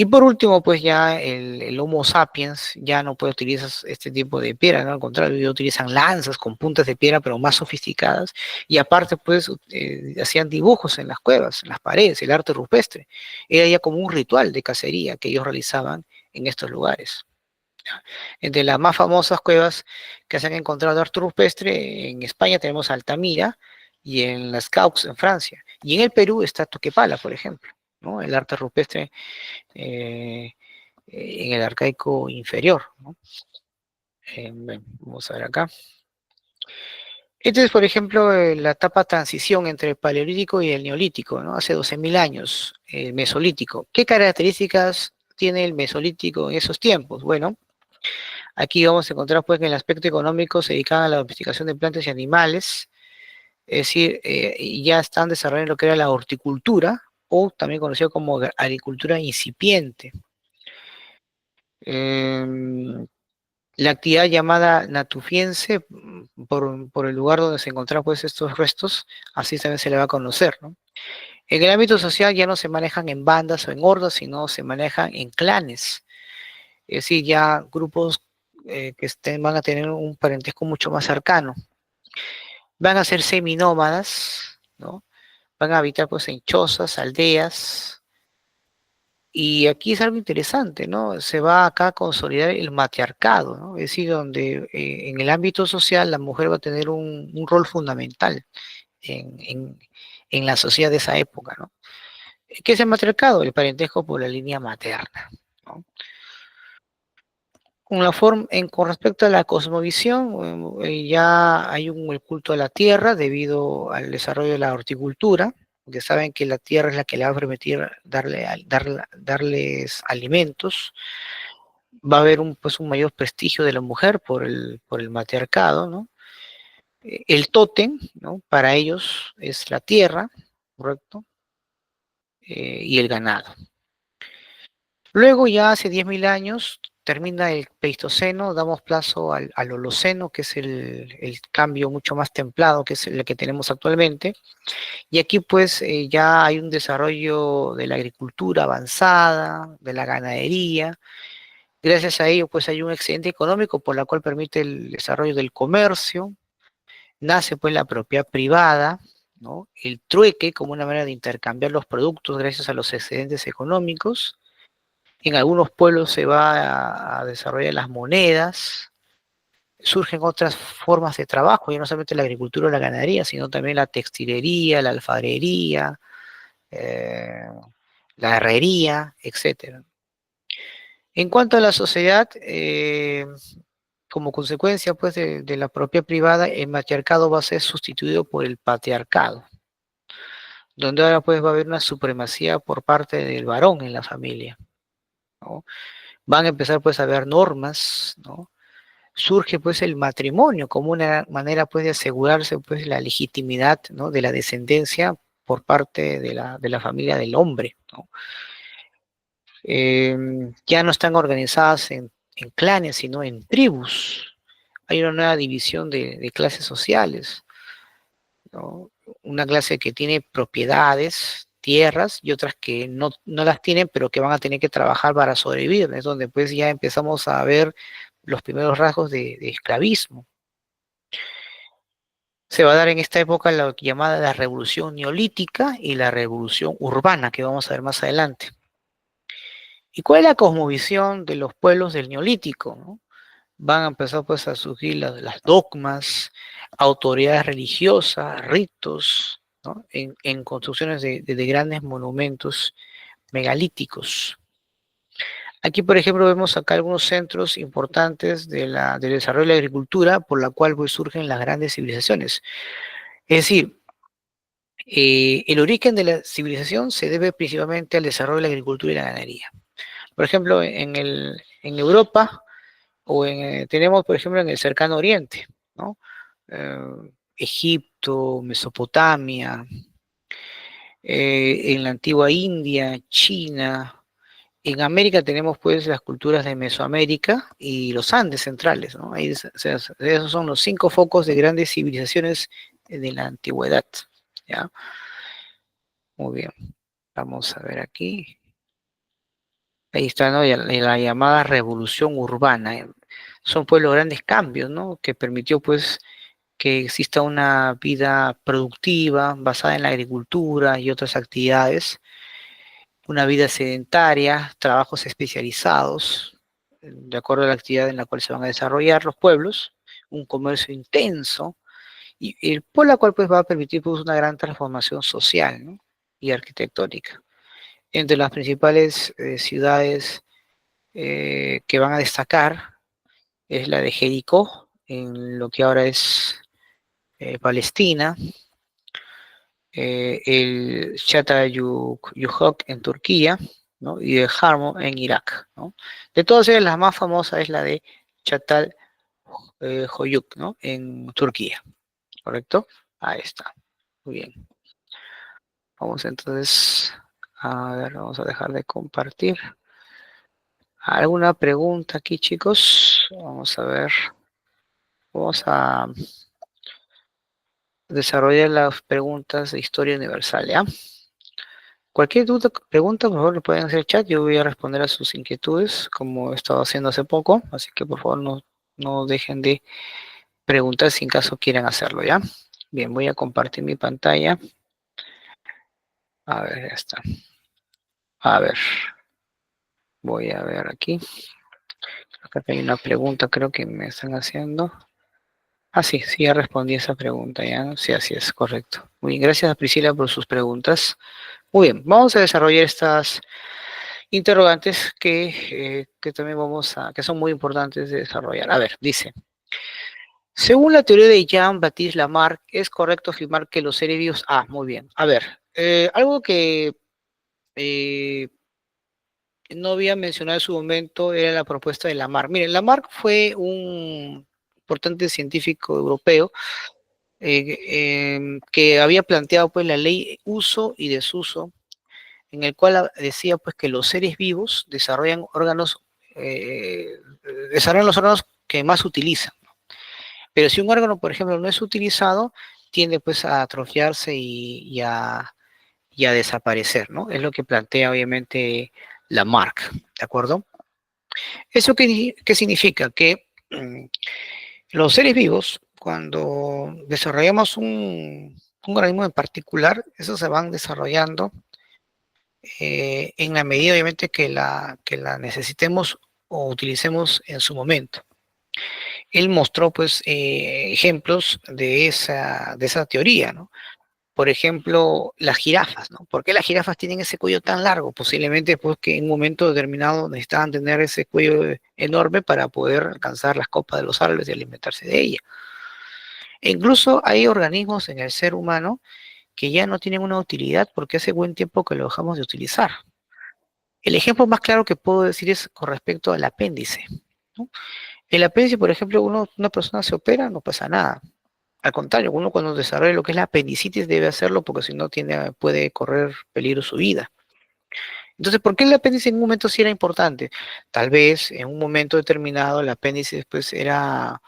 Y por último, pues ya el Homo sapiens ya no puede utilizar este tipo de piedra, ¿no? Al contrario, ellos utilizan lanzas con puntas de piedra, pero más sofisticadas. Y aparte, pues, hacían dibujos en las cuevas, en las paredes, el arte rupestre. Era ya como un ritual de cacería que ellos realizaban en estos lugares. Entre las más famosas cuevas que se han encontrado de arte rupestre, en España tenemos Altamira y en las Caux, en Francia. Y en el Perú está Toquepala, por ejemplo, ¿no? El arte rupestre en el arcaico inferior, ¿no? Bueno, vamos a ver acá. Esta es, por ejemplo, la etapa transición entre el Paleolítico y el Neolítico, ¿no? Hace 12.000 años, el Mesolítico. ¿Qué características tiene el Mesolítico en esos tiempos? Bueno, aquí vamos a encontrar pues que en el aspecto económico se dedicaban a la domesticación de plantas y animales, es decir, ya están desarrollando lo que era la horticultura, o también conocido como agricultura incipiente. Eh, la actividad llamada natufiense, por el lugar donde se encontraban pues estos restos, así también se le va a conocer, ¿no? En el ámbito social ya no se manejan en bandas o en hordas, sino se manejan en clanes, es decir, ya grupos van a tener un parentesco mucho más cercano. Van a ser seminómadas, ¿no? Van a habitar pues en chozas, aldeas, y aquí es algo interesante, ¿no? Se va acá a consolidar el matriarcado, ¿no? Es decir, donde en el ámbito social la mujer va a tener un rol fundamental en, en, en la sociedad de esa época, ¿no? ¿Qué es el matriarcado? El parentesco por la línea materna, ¿no? Con respecto a la cosmovisión, ya hay el culto a la tierra debido al desarrollo de la horticultura, porque saben que la tierra es la que le va a permitir darles alimentos. Va a haber pues, un mayor prestigio de la mujer por el matriarcado, ¿no? El tótem, ¿no? Para ellos es la tierra, ¿correcto? Y el ganado. Luego, ya hace 10.000 años, termina el Pleistoceno, damos plazo al Holoceno, que es el cambio mucho más templado, que es el que tenemos actualmente. Y aquí pues ya hay un desarrollo de la agricultura avanzada, de la ganadería. Gracias a ello pues hay un excedente económico por la cual permite el desarrollo del comercio. Nace pues la propiedad privada, ¿no? El trueque como una manera de intercambiar los productos gracias a los excedentes económicos. En algunos pueblos se va a desarrollar las monedas, surgen otras formas de trabajo, ya no solamente la agricultura o la ganadería, sino también la textilería, la alfarería, eh, la herrería, etcétera. En cuanto a la sociedad, como consecuencia pues, de la propia privada, el matriarcado va a ser sustituido por el patriarcado, donde ahora pues, va a haber una supremacía por parte del varón en la familia, ¿no? Van a empezar pues, a haber normas, ¿no? Surge pues el matrimonio como una manera pues de asegurarse pues la legitimidad, ¿no? De la descendencia por parte de la familia del hombre, ¿no? Ya no están organizadas en clanes, sino en tribus. Hay una nueva división de clases sociales, ¿no? Una clase que tiene propiedades, tierras, y otras que no las tienen, pero que van a tener que trabajar para sobrevivir. Es donde pues ya empezamos a ver los primeros rasgos de esclavismo. Se va a dar en esta época la llamada la revolución neolítica y la revolución urbana, que vamos a ver más adelante. ¿Y cuál es la cosmovisión de los pueblos del neolítico, ¿no? Van a empezar pues a surgir las dogmas, autoridades religiosas, ritos, ¿no? En construcciones de grandes monumentos megalíticos. Aquí, por ejemplo, vemos acá algunos centros importantes del desarrollo de la agricultura, por la cual pues, surgen las grandes civilizaciones. Es decir, el origen de la civilización se debe principalmente al desarrollo de la agricultura y la ganadería. Por ejemplo, en Europa, tenemos, por ejemplo, en el cercano Oriente, ¿no? Eh, Egipto, Mesopotamia, en la antigua India, China. En América tenemos pues las culturas de Mesoamérica y los Andes centrales, ¿no? Esos son los 5 focos de grandes civilizaciones de la antigüedad, ¿ya? Muy bien, vamos a ver aquí. Ahí está, ¿no? La llamada revolución urbana. Son pues los grandes cambios, ¿no? Que permitió pues que exista una vida productiva basada en la agricultura y otras actividades, una vida sedentaria, trabajos especializados, de acuerdo a la actividad en la cual se van a desarrollar los pueblos, un comercio intenso, y por la cual pues va a permitir pues una gran transformación social, ¿no? Y arquitectónica. Entre las principales ciudades que van a destacar es la de Jericó, en lo que ahora es Palestina, el Çatalhöyük en Turquía, ¿no? Y el Jarmo en Irak, ¿no? De todas ellas, la más famosa es la de Çatalhöyük, ¿no? En Turquía, ¿correcto? Ahí está. Muy bien. Vamos entonces a ver, vamos a dejar de compartir. ¿Alguna pregunta aquí, chicos? Vamos a ver. Vamos a desarrollar las preguntas de historia universal, ¿ya? Cualquier duda, pregunta, por favor, lo pueden hacer en el chat. Yo voy a responder a sus inquietudes, como he estado haciendo hace poco. Así que, por favor, no dejen de preguntar si en caso quieren hacerlo, ¿ya? Bien, voy a compartir mi pantalla. A ver, ya está. A ver, voy a ver aquí. Acá hay una pregunta, creo que me están haciendo. Ah, sí, sí, ya respondí esa pregunta, ya. Sí, así es, correcto. Muy bien, gracias a Priscila por sus preguntas. Muy bien, vamos a desarrollar estas interrogantes que también que son muy importantes de desarrollar. A ver, dice, según la teoría de Jean-Baptiste Lamarck, ¿es correcto afirmar que los seres vivos... Ah, muy bien. A ver, algo que eh, no había mencionado en su momento era la propuesta de Lamarck. Miren, Lamarck fue un importante científico europeo que había planteado pues la ley uso y desuso, en el cual decía pues que los seres vivos eh, desarrollan los órganos que más utilizan. Pero si un órgano, por ejemplo, no es utilizado, tiende pues a atrofiarse y a desaparecer, ¿no? Es lo que plantea obviamente Lamarck, ¿de acuerdo? ¿Eso qué significa? Que los seres vivos, cuando desarrollamos un organismo en particular, esos se van desarrollando en la medida, obviamente, que la necesitemos o utilicemos en su momento. Él mostró, pues, ejemplos de esa teoría, ¿no? Por ejemplo, las jirafas, ¿no? ¿Por qué las jirafas tienen ese cuello tan largo? Posiblemente pues que en un momento determinado necesitaban tener ese cuello enorme para poder alcanzar las copas de los árboles y alimentarse de ella. E incluso hay organismos en el ser humano que ya no tienen una utilidad porque hace buen tiempo que lo dejamos de utilizar. El ejemplo más claro que puedo decir es con respecto al apéndice, ¿no? El apéndice, por ejemplo, una persona se opera, no pasa nada. Al contrario, uno cuando desarrolla lo que es la apendicitis debe hacerlo porque si no puede correr peligro su vida. Entonces, ¿por qué el apéndice en un momento sí era importante? Tal vez en un momento determinado el apéndice después era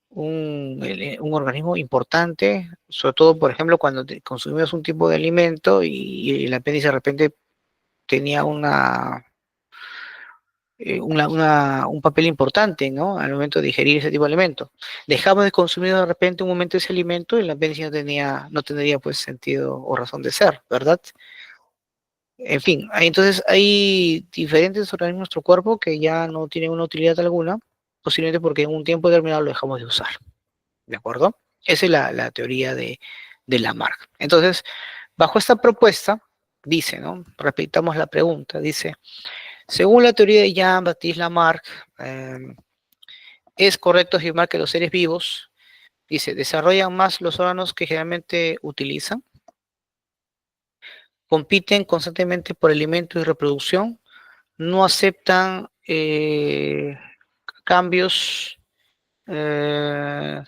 un organismo importante, sobre todo, por ejemplo, cuando consumimos un tipo de alimento y el apéndice de repente tenía un papel importante, ¿no? Al momento de digerir ese tipo de alimento. Dejamos de consumir de repente un momento ese alimento y el apéndice no tendría pues sentido o razón de ser, ¿verdad? En fin, entonces hay diferentes organismos en nuestro cuerpo que ya no tienen una utilidad alguna, posiblemente porque en un tiempo determinado lo dejamos de usar, ¿de acuerdo? Esa es la teoría de Lamarck. Entonces, bajo esta propuesta, dice, ¿no? Repitamos la pregunta, dice, según la teoría de Jean-Baptiste Lamarck, es correcto afirmar que los seres vivos, dice, desarrollan más los órganos que generalmente utilizan, compiten constantemente por alimento y reproducción, no aceptan cambios, eh,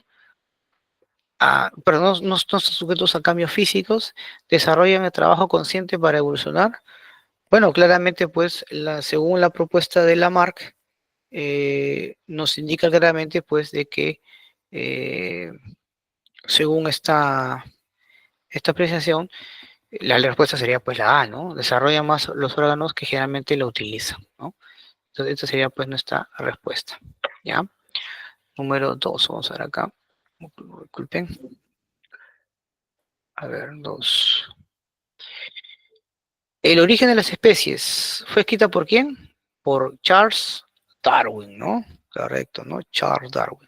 pero no están sujetos a cambios físicos, desarrollan el trabajo consciente para evolucionar. Bueno, claramente, pues, según la propuesta de Lamarck, nos indica claramente, pues, de que eh, según esta apreciación, la respuesta sería, pues, la A, ¿no? Desarrollan más los órganos que generalmente lo utilizan, ¿no? Entonces, esta sería, pues, nuestra respuesta, ¿ya? Número 2, vamos a ver acá. Disculpen. A ver, 2. El origen de las especies fue escrita por quién? Por Charles Darwin, ¿no? Correcto, ¿no? Charles Darwin.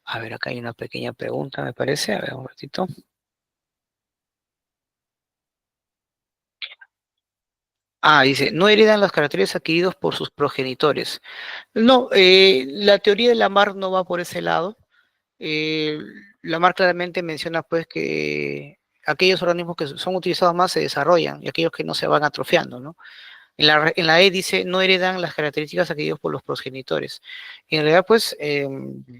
A ver, acá hay una pequeña pregunta, me parece. A ver, un ratito. Dice, no heredan las caracteres adquiridos por sus progenitores. No, la teoría de Lamarck no va por ese lado. Eh, Lamarck claramente menciona pues que aquellos organismos que son utilizados más se desarrollan y aquellos que no se van atrofiando, ¿no? En la E dice, no heredan las características adquiridas por los progenitores. Y en realidad, pues,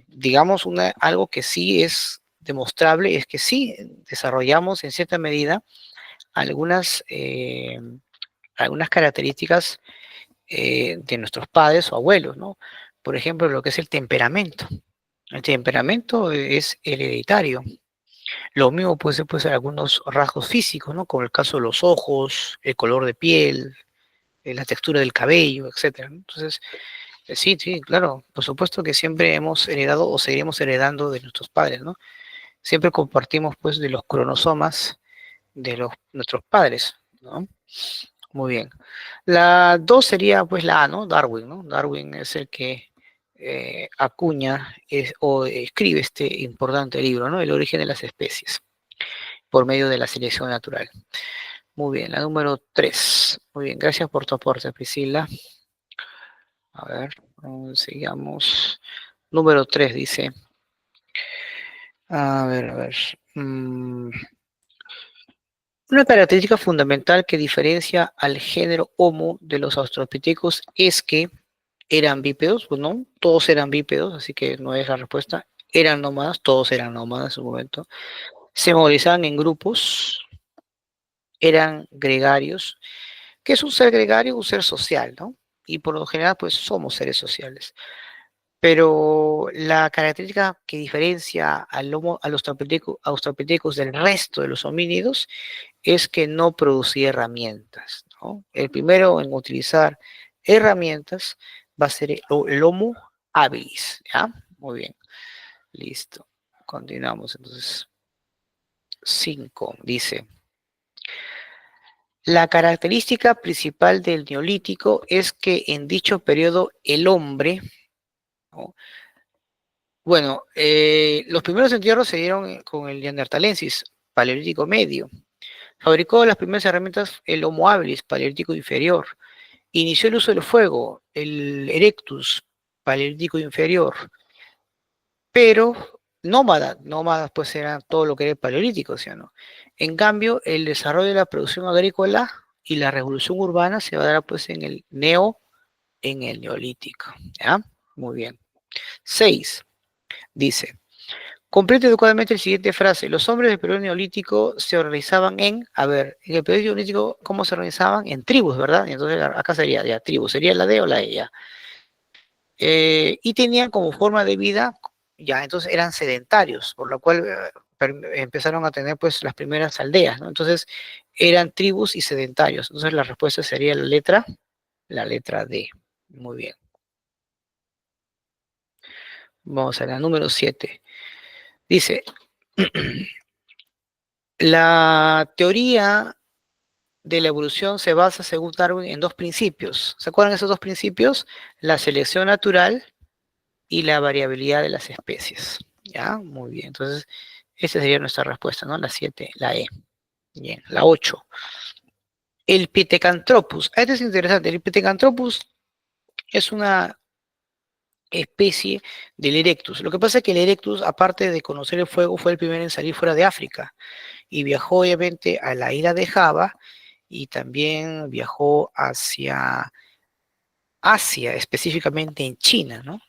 digamos, algo que sí es demostrable es que sí desarrollamos en cierta medida algunas, algunas características de nuestros padres o abuelos, ¿no? Por ejemplo, lo que es el temperamento. El temperamento es hereditario. Lo mismo puede ser algunos rasgos físicos, ¿no? Como el caso de los ojos, el color de piel, la textura del cabello, etcétera, ¿no? Entonces, sí, sí, claro, por supuesto que siempre hemos heredado o seguiremos heredando de nuestros padres, ¿no? Siempre compartimos, pues, de los cromosomas de nuestros padres, ¿no? Muy bien. La 2 sería, pues, la A, ¿no? Darwin, ¿no? Darwin es el que acuña o escribe este importante libro, ¿no? El origen de las especies, por medio de la selección natural. Muy bien, la número 3. Muy bien, gracias por tu aporte, Priscila. A ver, sigamos. Número 3 dice. A ver, a ver. Una característica fundamental que diferencia al género Homo de los australopithecus es que eran bípedos, pues no, todos eran bípedos, así que no es la respuesta. Eran nómadas, todos eran nómadas en su momento. Se movilizaban en grupos, eran gregarios. ¿Qué es un ser gregario? Un ser social, ¿no? Y por lo general, pues somos seres sociales. Pero la característica que diferencia al Homo, a los australopithecus del resto de los homínidos es que no producía herramientas, ¿no? El primero en utilizar herramientas va a ser el Homo habilis, ¿ya? Muy bien, listo. Continuamos entonces. 5 dice, la característica principal del Neolítico es que en dicho periodo el hombre, ¿no? Bueno, los primeros entierros se dieron con el Neanderthalensis, Paleolítico Medio. Fabricó las primeras herramientas el Homo habilis, Paleolítico Inferior. Inició el uso del fuego, el Erectus, Paleolítico Inferior. Pero nómadas pues eran todo lo que era el Paleolítico, ¿sí o no? En cambio, el desarrollo de la producción agrícola y la revolución urbana se va a dar pues en el Neolítico, ¿ya? Muy bien. 6. Dice, complete adecuadamente el siguiente frase. Los hombres del periodo neolítico se organizaban en el periodo neolítico, ¿cómo se organizaban? En tribus, ¿verdad? Entonces acá sería ya tribus, sería la D o la E ya. Y tenían como forma de vida, ya, entonces eran sedentarios, por lo cual empezaron a tener pues las primeras aldeas, ¿no? Entonces eran tribus y sedentarios. Entonces la respuesta sería la letra D. Muy bien. Vamos a la número 7. Dice, la teoría de la evolución se basa, según Darwin, en dos principios. ¿Se acuerdan de esos dos principios? La selección natural y la variabilidad de las especies. ¿Ya? Muy bien. Entonces, esa sería nuestra respuesta, ¿no? La 7, la E. Bien. La 8. El Pithecanthropus. Este es interesante. El Pithecanthropus es una especie del Erectus. Lo que pasa es que el Erectus, aparte de conocer el fuego, fue el primero en salir fuera de África y viajó obviamente a la isla de Java y también viajó hacia Asia, específicamente en China, ¿no?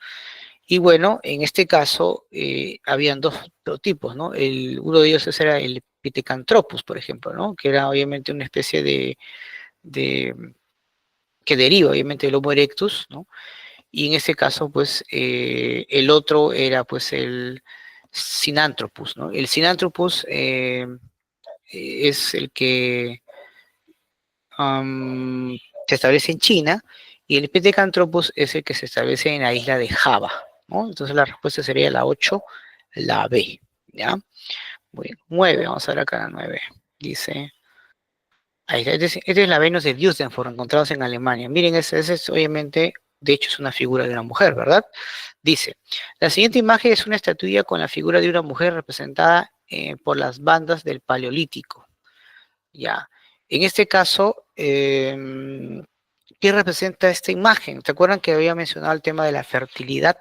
Y bueno, en este caso habían dos tipos, ¿no? Uno de ellos era el Pithecanthropus, por ejemplo, ¿no? Que era obviamente una especie de que deriva obviamente del Homo erectus, ¿no? Y en este caso, pues, el otro era pues el Sinanthropus, ¿no? El Sinanthropus es el que se establece en China y el Pithecanthropus es el que se establece en la isla de Java, ¿no? Entonces la respuesta sería la 8, la B, ¿ya? Muy bien. 9, vamos a ver acá la 9. Dice, ahí está, esta es la Venus de Duesenford, encontrados en Alemania. Miren, ese es obviamente, de hecho es una figura de una mujer, ¿verdad? Dice, la siguiente imagen es una estatuilla con la figura de una mujer representada por las bandas del Paleolítico. Ya. En este caso, eh, ¿qué representa esta imagen? ¿Te acuerdan que había mencionado el tema de la fertilidad?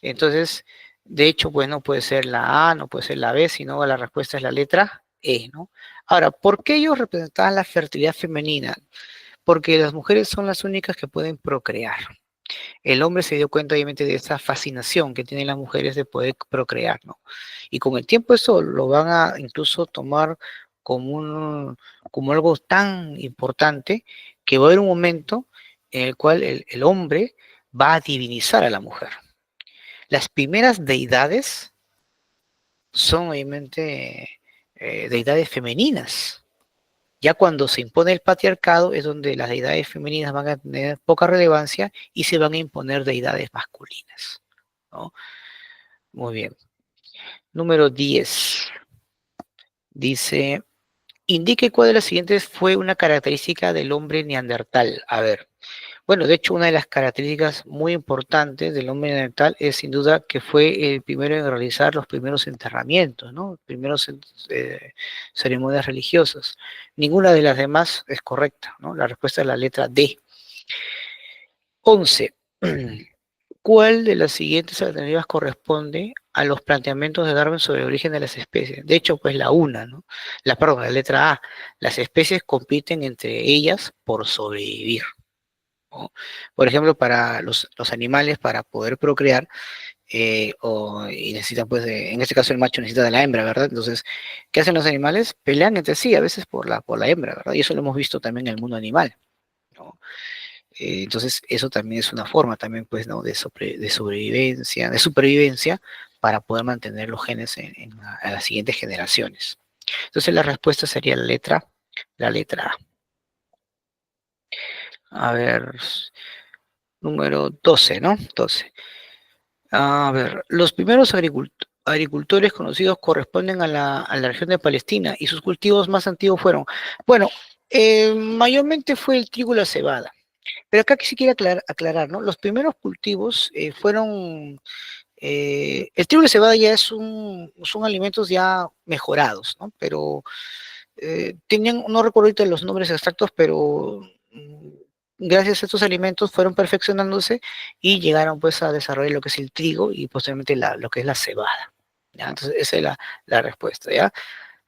Entonces, de hecho, pues no puede ser la A, no puede ser la B, sino la respuesta es la letra E, ¿no? Ahora, ¿por qué ellos representaban la fertilidad femenina? Porque las mujeres son las únicas que pueden procrear. El hombre se dio cuenta, obviamente, de esa fascinación que tienen las mujeres de poder procrear, ¿no? Y con el tiempo eso lo van a incluso tomar como, como algo tan importante que va a haber un momento en el cual el hombre va a divinizar a la mujer. Las primeras deidades son obviamente deidades femeninas. Ya cuando se impone el patriarcado es donde las deidades femeninas van a tener poca relevancia y se van a imponer deidades masculinas, ¿no? Muy bien. Número 10. Dice, indique cuál de las siguientes fue una característica del hombre neandertal. A ver, bueno, de hecho, una de las características muy importantes del hombre neandertal es sin duda que fue el primero en realizar los primeros enterramientos, ¿no? Primeros ceremonias religiosas. Ninguna de las demás es correcta, ¿no? La respuesta es la letra D. 11. ¿Cuál de las siguientes alternativas corresponde a los planteamientos de Darwin sobre el origen de las especies? De hecho, pues la una, ¿no? Perdón, la letra A. Las especies compiten entre ellas por sobrevivir, ¿no? Por ejemplo, para los animales, para poder procrear, y necesitan, pues, en este caso el macho necesita de la hembra, ¿verdad? Entonces, ¿qué hacen los animales? Pelean entre sí, a veces por la hembra, ¿verdad? Y eso lo hemos visto también en el mundo animal, ¿no? Entonces, eso también es una forma también, pues, ¿no? De supervivencia para poder mantener los genes a las siguientes generaciones. Entonces, la respuesta sería la letra A. A ver, número 12, ¿no? 12. A ver, los primeros agricultores conocidos corresponden a la región de Palestina y sus cultivos más antiguos fueron, bueno, mayormente fue el trigo y la cebada. Pero acá sí quiero aclarar, ¿no? Los primeros cultivos fueron, el trigo y la cebada ya son alimentos ya mejorados, ¿no? Pero tenían, no recuerdo ahorita los nombres exactos, pero gracias a estos alimentos fueron perfeccionándose y llegaron pues a desarrollar lo que es el trigo y posteriormente lo que es la cebada. ¿Ya? Entonces esa es la respuesta, ¿ya?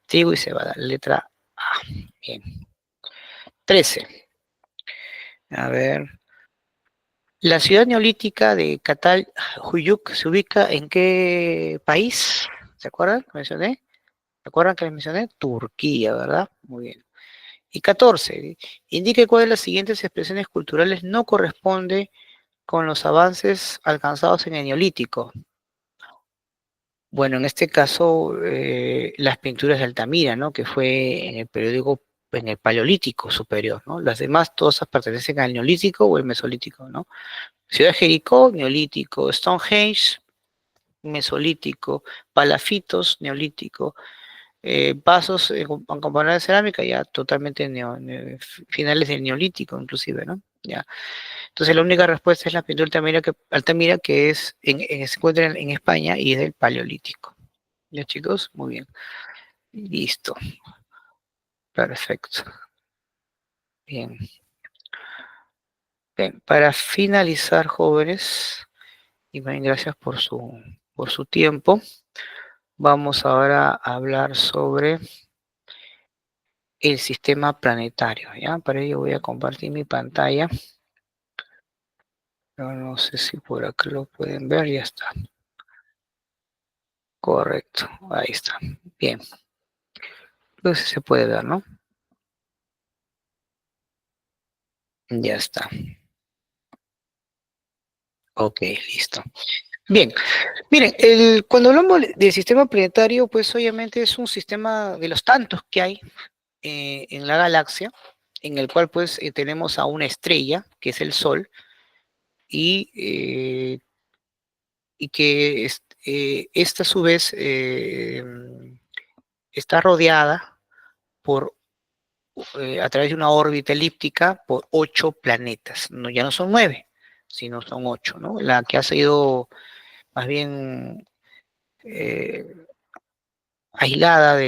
Trigo y cebada, letra A. Bien. 13. A ver. La ciudad neolítica de Catalhuyuk se ubica en qué país? ¿Se acuerdan que mencioné? ¿Se acuerdan que les mencioné? Turquía, ¿verdad? Muy bien. Y 14. Indique cuál de las siguientes expresiones culturales no corresponde con los avances alcanzados en el Neolítico. Bueno, en este caso, las pinturas de Altamira, ¿no? Que fue en el periódico, en el Paleolítico superior, ¿no? Las demás todas pertenecen al Neolítico o el Mesolítico, ¿no? Ciudad de Jericó, Neolítico. Stonehenge, Mesolítico. Palafitos, Neolítico. Vasos en componente de cerámica, ya totalmente finales del Neolítico, inclusive, ¿no? Ya. Entonces la única respuesta es la pintura Altamira que es se encuentra en España y es del Paleolítico. ¿Ya, chicos? Muy bien. Listo. Perfecto. Bien. Bien. Para finalizar, jóvenes, y bien, gracias por su tiempo, vamos ahora a hablar sobre el sistema planetario, ¿ya? Para ello voy a compartir mi pantalla. Pero no sé si por acá lo pueden ver, ya está. Correcto, ahí está. Bien. Entonces se puede ver, ¿no? Ya está. Ok, listo. Bien, miren, cuando hablamos del sistema planetario, pues obviamente es un sistema de los tantos que hay en la galaxia, en el cual pues tenemos a una estrella, que es el Sol, y, y que esta a su vez está rodeada por a través de una órbita elíptica por 8 planetas. No, ya no son 9, sino son 8, ¿no? La que ha sido más bien, eh, aislada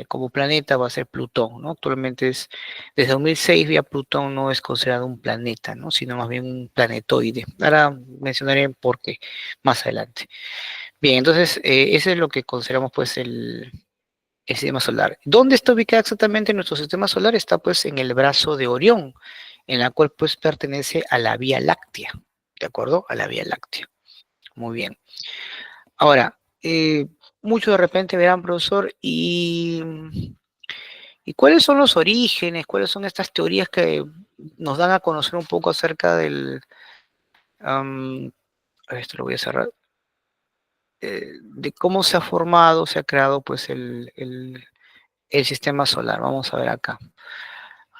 como planeta va a ser Plutón, ¿no? Actualmente desde 2006 ya Plutón no es considerado un planeta, ¿no? Sino más bien un planetoide. Ahora mencionaré por qué más adelante. Bien, entonces eso es lo que consideramos pues el sistema solar. ¿Dónde está ubicado exactamente nuestro sistema solar? Está pues en el brazo de Orión, en la cual pues pertenece a la Vía Láctea, ¿de acuerdo? A la Vía Láctea. Muy bien. Ahora, muchos de repente verán, profesor, ¿y cuáles son los orígenes? ¿Cuáles son estas teorías que nos dan a conocer un poco acerca am, esto lo voy a cerrar, de cómo se ha formado, se ha creado pues el sistema solar? Vamos a ver acá.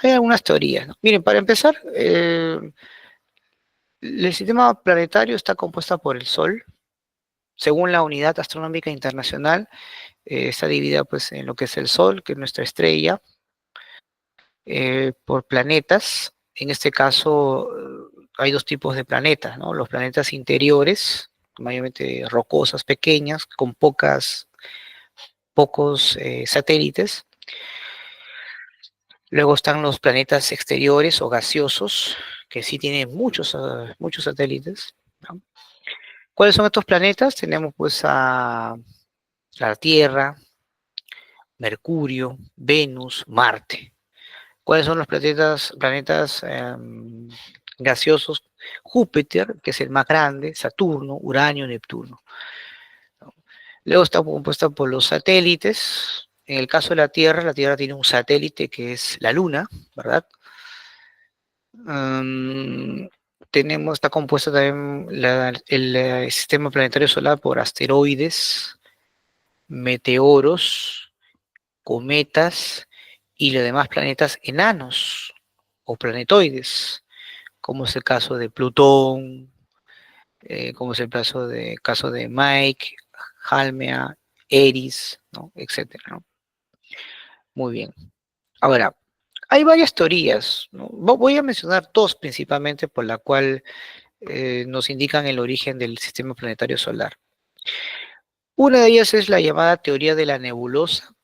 Hay algunas teorías, ¿no? Miren, para empezar, el sistema planetario está compuesto por el Sol. Según la Unidad Astronómica Internacional, está dividida pues en lo que es el Sol, que es nuestra estrella, por planetas. En este caso, hay dos tipos de planetas, ¿no? Los planetas interiores, mayormente rocosas, pequeñas, con pocos satélites. Luego están los planetas exteriores o gaseosos, que sí tienen muchos satélites, ¿no? ¿Cuáles son estos planetas? Tenemos pues a la Tierra, Mercurio, Venus, Marte. ¿Cuáles son los planetas gaseosos? Júpiter, que es el más grande, Saturno, Uranio, Neptuno, ¿no? Luego está compuesta por los satélites. En el caso de la Tierra tiene un satélite que es la Luna, ¿verdad? Um, está compuesta también el sistema planetario solar por asteroides, meteoros, cometas y los demás planetas enanos o planetoides, como es el caso de Plutón, como es el caso de Mike, Halmea, Eris, ¿no? Etcétera, ¿no? Muy bien. Ahora, hay varias teorías, ¿no? Voy a mencionar dos principalmente por la cual nos indican el origen del sistema planetario solar. Una de ellas es la llamada teoría de la nebulosa,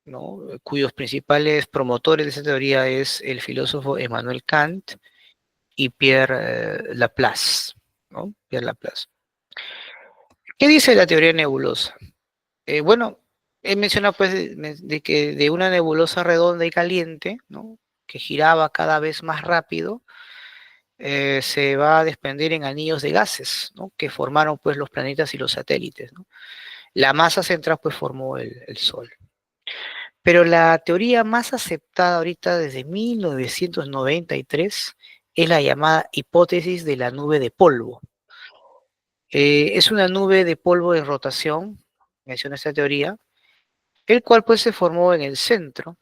¿no? Cuyos principales promotores de esa teoría es el filósofo Emmanuel Kant y Pierre Laplace, ¿no? Pierre Laplace. ¿Qué dice la teoría nebulosa? Bueno, he mencionado pues de que de una nebulosa redonda y caliente, ¿no? Que giraba cada vez más rápido, se va a desprender en anillos de gases, ¿no? Que formaron pues los planetas y los satélites, ¿no? La masa central pues formó el Sol. Pero la teoría más aceptada ahorita desde 1993 es la llamada hipótesis de la nube de polvo. Es una nube de polvo en rotación, menciona esta teoría, el cual pues se formó en el centro,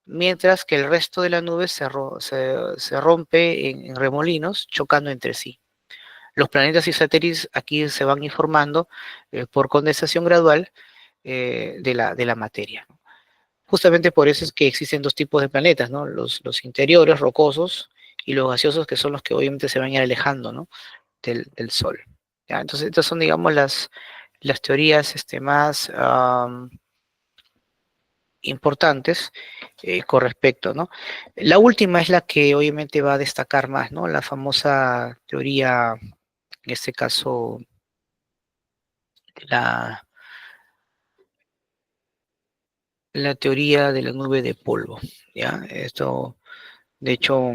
mientras que el resto de la nube se rompe en remolinos, chocando entre sí. Los planetas y satélites aquí se van informando por condensación gradual de la materia. Justamente por eso es que existen dos tipos de planetas, ¿no? Los interiores rocosos y los gaseosos, que son los que obviamente se van a ir alejando, ¿no? Del Sol. ¿Ya? Entonces, estas son, digamos, las teorías más importantes con respecto, ¿no? La última es la que obviamente va a destacar más, ¿no? La famosa teoría, en este caso, la, la teoría de la nube de polvo, ¿ya? Esto, de hecho,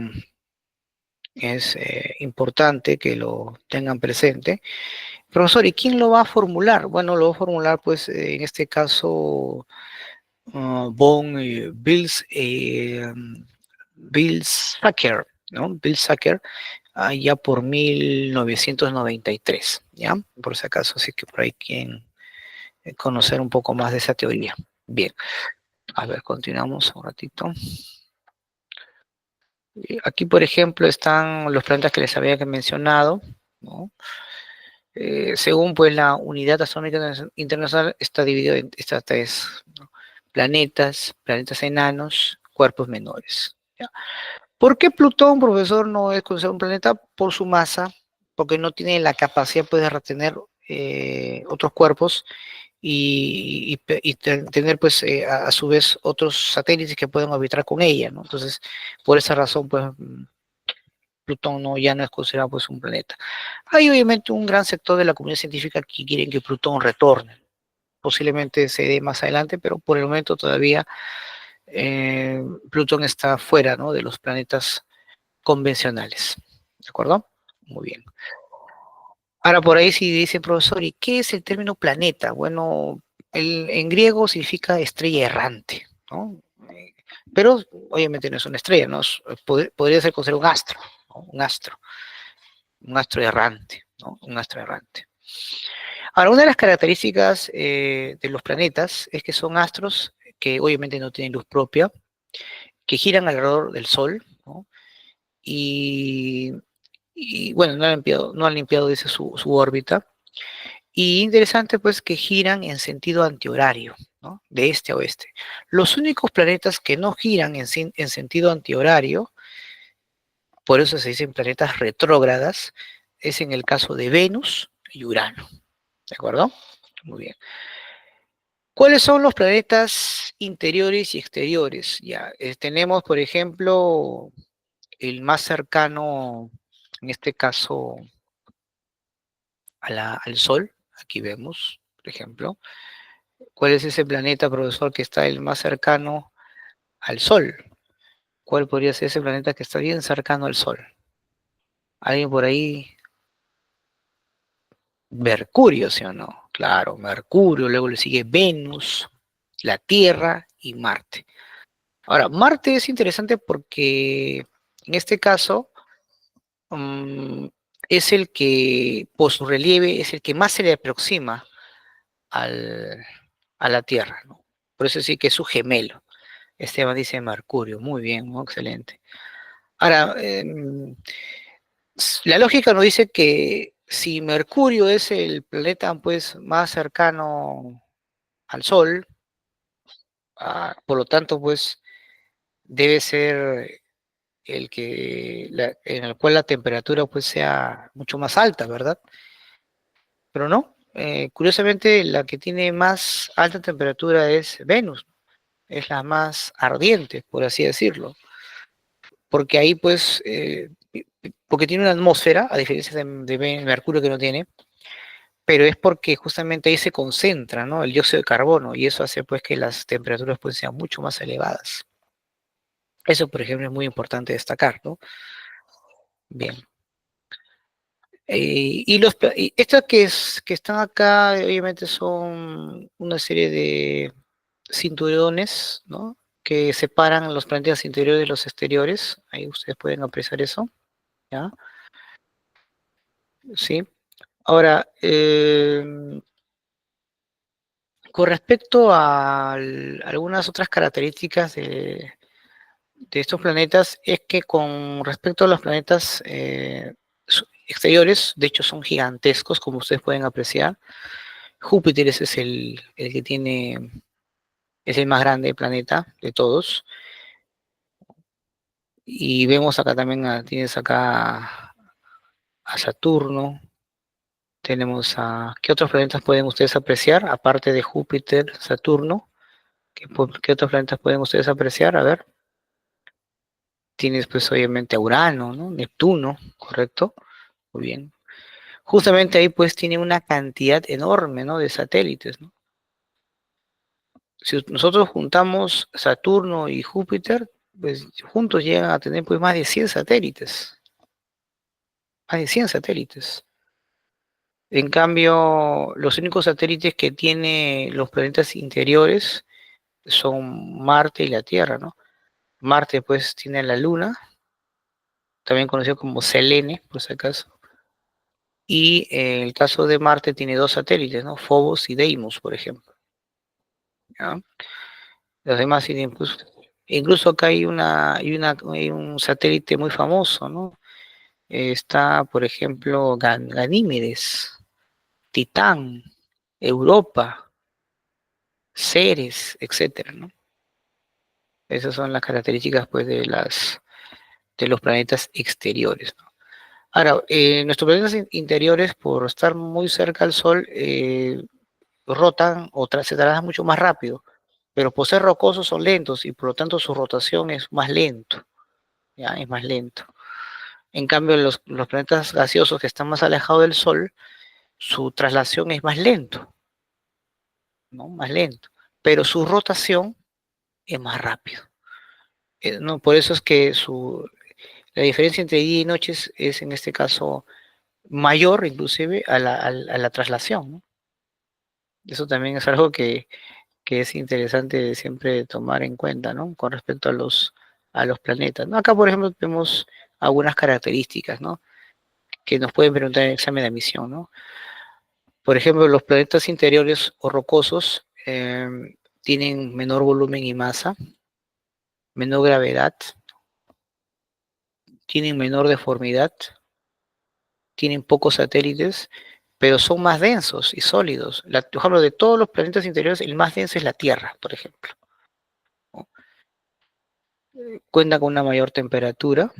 es importante que lo tengan presente. Profesor, ¿y quién lo va a formular? Bueno, lo va a formular, pues, en este caso, von Bill Sacker, ¿no? Bill Sacker, ya por 1993, ¿ya? Por si acaso, así que por ahí quieren conocer un poco más de esa teoría. Bien, a ver, continuamos un ratito. Aquí, por ejemplo, están los planetas que les había mencionado, ¿no? Según pues la Unidad Astronómica Internacional está dividido en estas tres, ¿no? Planetas, planetas enanos, cuerpos menores, ¿ya? ¿Por qué Plutón, profesor, no es considerado un planeta? Por su masa, porque no tiene la capacidad pues, de retener otros cuerpos tener pues a su vez otros satélites que puedan orbitar con ella, ¿no? Entonces, por esa razón, pues Plutón no, ya no es considerado pues un planeta. Hay obviamente un gran sector de la comunidad científica que quieren que Plutón retorne. Posiblemente se dé más adelante, pero por el momento todavía Plutón está fuera, ¿no?, de los planetas convencionales. ¿De acuerdo? Muy bien. Ahora por ahí sí dice, profesor, ¿y qué es el término planeta? Bueno, en griego significa estrella errante, ¿no? Eh, Pero obviamente no es una estrella, ¿no? Podría ser considerado un astro, ¿no? Un astro errante, ¿no? Un astro errante. Ahora, una de las características de los planetas es que son astros que obviamente no tienen luz propia, que giran alrededor del Sol, ¿no? Y, bueno, no han limpiado dice, su órbita. Y interesante, pues, que giran en sentido antihorario, ¿no? De este a oeste. Los únicos planetas que no giran en sentido antihorario, por eso se dicen planetas retrógradas, es en el caso de Venus y Urano. ¿De acuerdo? Muy bien. ¿Cuáles son los planetas interiores y exteriores? Ya, tenemos, por ejemplo, el más cercano, en este caso, al Sol. Aquí vemos, por ejemplo. ¿Cuál es ese planeta, profesor, que está el más cercano al Sol? ¿Cuál podría ser ese planeta que está bien cercano al Sol? ¿Alguien por ahí? Mercurio, ¿sí o no? Claro, Mercurio, luego le sigue Venus, la Tierra y Marte. Ahora, Marte es interesante porque en este caso mm, es el que, por su relieve, es el que más se le aproxima al, a la Tierra, ¿no? Por eso sí que es su gemelo. Esteban dice Mercurio, muy bien, ¿no? Excelente. Ahora, la lógica nos dice que si Mercurio es el planeta pues más cercano al Sol, por lo tanto pues debe ser en el cual la temperatura pues sea mucho más alta, ¿verdad? Pero no, curiosamente la que tiene más alta temperatura es Venus, es la más ardiente, por así decirlo, porque ahí pues, porque tiene una atmósfera, a diferencia de Mercurio que no tiene, pero es porque justamente ahí se concentra, ¿no?, el dióxido de carbono, y eso hace pues que las temperaturas pues sean mucho más elevadas. Eso, por ejemplo, es muy importante destacar, ¿no? Bien. Y estas que están acá, obviamente son una serie de cinturones, ¿no?, que separan los planetas interiores de los exteriores. Ahí ustedes pueden apreciar eso, ¿ya? Sí. Ahora, con respecto a algunas otras características de estos planetas, es que con respecto a los planetas exteriores, de hecho son gigantescos, como ustedes pueden apreciar. Júpiter ese es el que tiene, es el más grande planeta de todos. Y vemos acá también, tienes acá a Saturno, tenemos ¿qué otros planetas pueden ustedes apreciar? Aparte de Júpiter, Saturno, ¿qué otros planetas pueden ustedes apreciar? A ver, tienes pues obviamente a Urano, ¿no? Neptuno, ¿correcto? Muy bien. Justamente ahí pues tiene una cantidad enorme, ¿no?, de satélites, ¿no? Si nosotros juntamos Saturno y Júpiter, pues juntos llegan a tener pues más de 100 satélites, más de 100 satélites. En cambio, los únicos satélites que tiene los planetas interiores son Marte y la Tierra, ¿no? Marte pues tiene la Luna, también conocido como Selene, por si acaso. Y el caso de Marte tiene dos satélites, ¿no? Phobos y Deimos, por ejemplo, ¿ya? Los demás tienen, pues, incluso acá hay un satélite muy famoso, ¿no? Está, por ejemplo, Ganímedes, Titán, Europa, Ceres, etcétera, ¿no? Esas son las características, pues, de los planetas exteriores, ¿no? Ahora, nuestros planetas interiores, por estar muy cerca al Sol, rotan o se trasladan mucho más rápido, pero por ser rocosos son lentos y por lo tanto su rotación es más lento, ¿ya? Es más lento. En cambio, los planetas gaseosos que están más alejados del Sol, su traslación es más lento, ¿no? Más lento, pero su rotación es más rápido. ¿No? Por eso es que la diferencia entre día y noche es en este caso mayor inclusive a la traslación, ¿no? Eso también es algo que es interesante siempre tomar en cuenta, ¿no? Con respecto a los planetas, ¿no? Acá, por ejemplo, tenemos algunas características, ¿no? Que nos pueden preguntar en el examen de admisión, ¿no? Por ejemplo, los planetas interiores o rocosos tienen menor volumen y masa, menor gravedad, tienen menor deformidad, tienen pocos satélites, pero son más densos y sólidos. Por ejemplo, de todos los planetas interiores, el más denso es la Tierra, por ejemplo, ¿no? Cuenta con una mayor temperatura,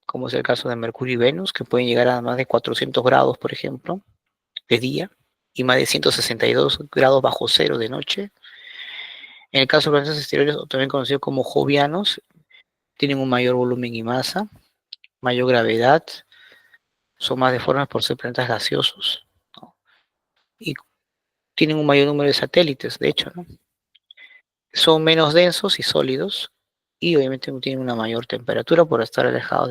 como es el caso de Mercurio y Venus, que pueden llegar a más de 400 grados, por ejemplo, de día, y más de 162 grados bajo cero de noche. En el caso de los planetas exteriores, también conocidos como jovianos, tienen un mayor volumen y masa, mayor gravedad, son más deformes por ser planetas gaseosos, ¿no? Y tienen un mayor número de satélites, de hecho, ¿no? Son menos densos y sólidos, y obviamente tienen una mayor temperatura por estar alejados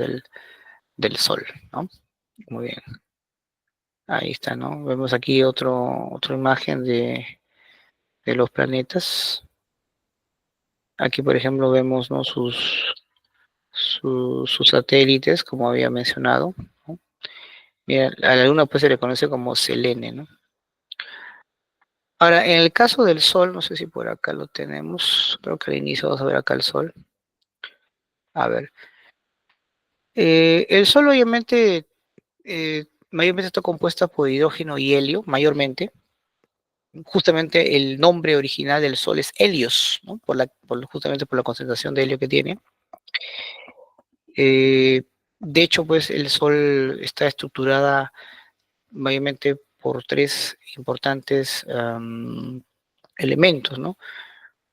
del Sol, ¿no? Muy bien. Ahí está, ¿no? Vemos aquí otra imagen de los planetas. Aquí, por ejemplo, vemos, ¿no? sus satélites, como había mencionado, ¿no? Mira, a la Luna pues se le conoce como Selene, ¿no? Ahora, en el caso del Sol, no sé si por acá lo tenemos, creo que al inicio vamos a ver acá el Sol. A ver, el Sol obviamente, mayormente está compuesta por hidrógeno y helio, mayormente. Justamente el nombre original del Sol es Helios, ¿no? Justamente por la concentración de helio que tiene. Eh, de hecho, pues el Sol está estructurada mayormente por tres importantes elementos, ¿no?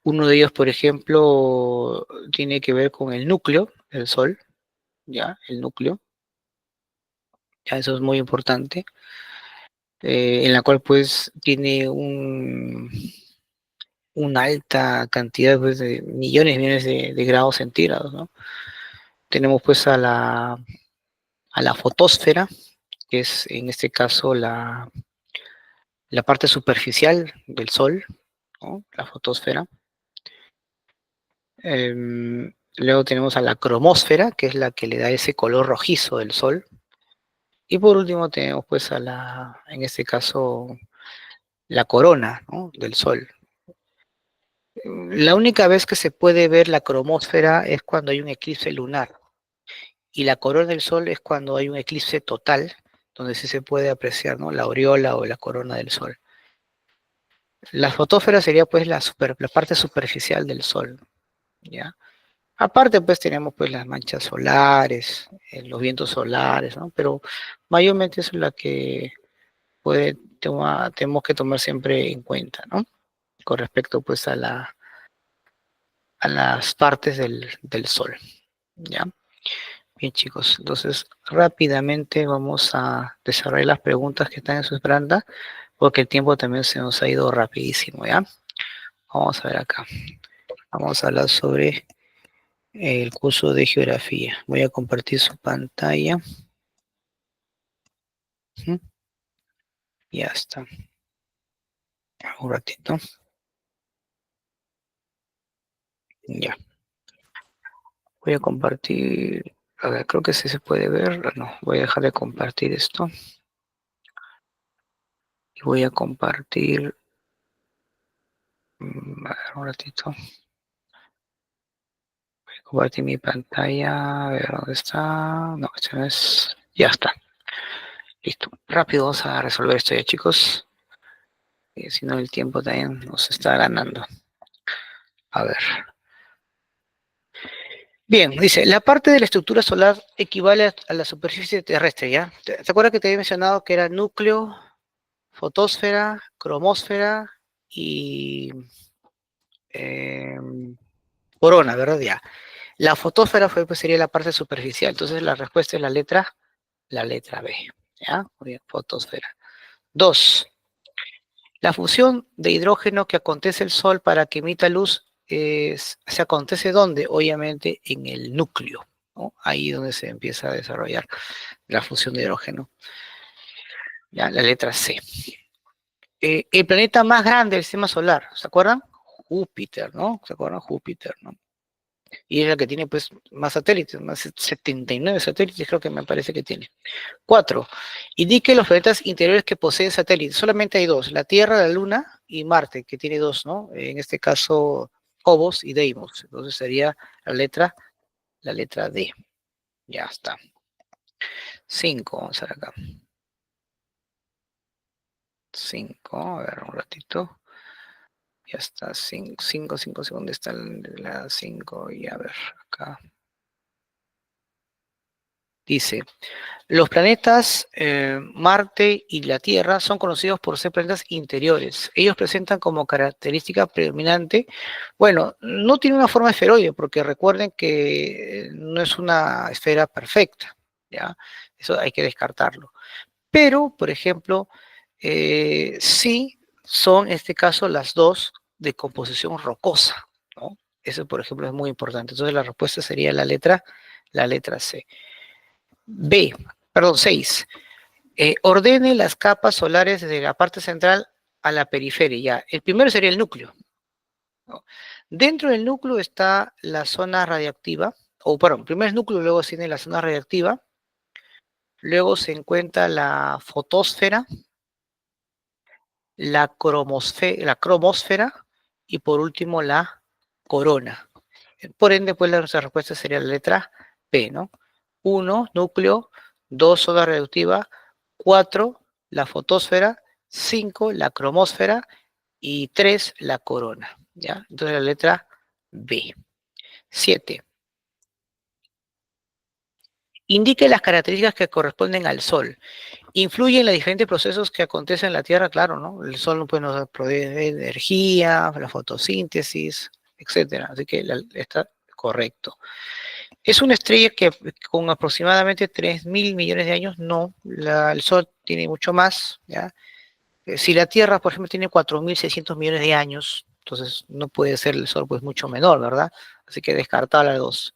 Uno de ellos, por ejemplo, tiene que ver con el núcleo del Sol, ¿ya? El núcleo, ya eso es muy importante, en la cual pues tiene una alta cantidad pues, de millones y millones de grados centígrados, ¿no? Tenemos pues a la fotosfera, que es en este caso la parte superficial del Sol, ¿no? La fotosfera. Luego tenemos a la cromósfera, que es la que le da ese color rojizo del Sol. Y por último tenemos pues en este caso, la corona, ¿no? Del Sol. La única vez que se puede ver la cromósfera es cuando hay un eclipse lunar. Y la corona del Sol es cuando hay un eclipse total, donde sí se puede apreciar, ¿no? La aureola o la corona del Sol. La fotosfera sería pues la parte superficial del Sol, ¿ya? Aparte pues tenemos pues las manchas solares, los vientos solares, ¿no? Pero mayormente eso es la que tenemos que tomar siempre en cuenta, ¿no? Con respecto pues a las partes del Sol, ¿ya? Bien chicos, entonces rápidamente vamos a desarrollar las preguntas que están en su esperanza, porque el tiempo también se nos ha ido rapidísimo, ¿ya? Vamos a ver acá. Vamos a hablar sobre el curso de geografía. Voy a compartir su pantalla. Ya está. Un ratito. Ya. Voy a compartir. A ver, creo que sí se puede ver. No, voy a dejar de compartir esto. Y voy a compartir. A ver, un ratito. Voy a compartir mi pantalla. A ver, ¿dónde está? No, este no es. Ya está. Listo. Rápido vamos a resolver esto ya, chicos. Si no, el tiempo también nos está ganando. A ver. Bien, dice, la parte de la estructura solar equivale a la superficie terrestre, ¿ya? ¿Te acuerdas que te había mencionado que era núcleo, fotosfera, cromósfera y corona, ¿verdad? Ya. La fotosfera fue, pues, sería la parte superficial. Entonces la respuesta es la letra B. ¿Ya? Muy bien, fotosfera. Dos, la fusión de hidrógeno que acontece el Sol para que emita luz se acontece ¿dónde? Obviamente en el núcleo, ¿no? Ahí donde se empieza a desarrollar la fusión de hidrógeno. Ya, la letra C. El planeta más grande del sistema solar, ¿se acuerdan? Júpiter, ¿no? ¿Se acuerdan? Júpiter, ¿no? Y es la que tiene, pues, más satélites, más 79 satélites creo que me parece que tiene. 4. Indique los planetas interiores que poseen satélites. Solamente hay dos, la Tierra, la Luna y Marte, que tiene dos, ¿no? En este caso, Phobos y Deimos. Entonces sería la letra D. Ya está. 5, vamos a ver acá. 5, a ver un ratito. Ya está, 5 segundos. ¿Dónde está la 5? Y a ver, acá. Dice, los planetas Marte y la Tierra son conocidos por ser planetas interiores. Ellos presentan como característica predominante, bueno, no tiene una forma esferoide, porque recuerden que no es una esfera perfecta, ¿ya? Eso hay que descartarlo. Pero, por ejemplo, sí son, en este caso, las dos de composición rocosa, ¿no? Eso, por ejemplo, es muy importante. Entonces, la respuesta sería la letra C. B, perdón, 6. Ordene las capas solares desde la parte central a la periferia. Ya. El primero sería el núcleo, ¿no? Dentro del núcleo está la zona radiactiva, o perdón, primero el núcleo, luego tiene la zona radiactiva, luego se encuentra la fotosfera, la cromosfera y por último la corona. Por ende, pues la respuesta sería la letra P, ¿no? 1, núcleo; 2, zona reductiva; 4, la fotosfera; 5, la cromosfera; y 3, la corona, ¿ya? Entonces la letra B. 7. Indique las características que corresponden al Sol. Influye en los diferentes procesos que acontecen en la Tierra, claro, ¿no? El Sol, pues, nos provee energía, la fotosíntesis, etcétera. Así que está correcto. Es una estrella que con aproximadamente 3.000 millones de años, no, el Sol tiene mucho más, ¿ya? Si la Tierra, por ejemplo, tiene 4.600 millones de años, entonces no puede ser el Sol, pues, mucho menor, ¿verdad? Así que descartar las dos.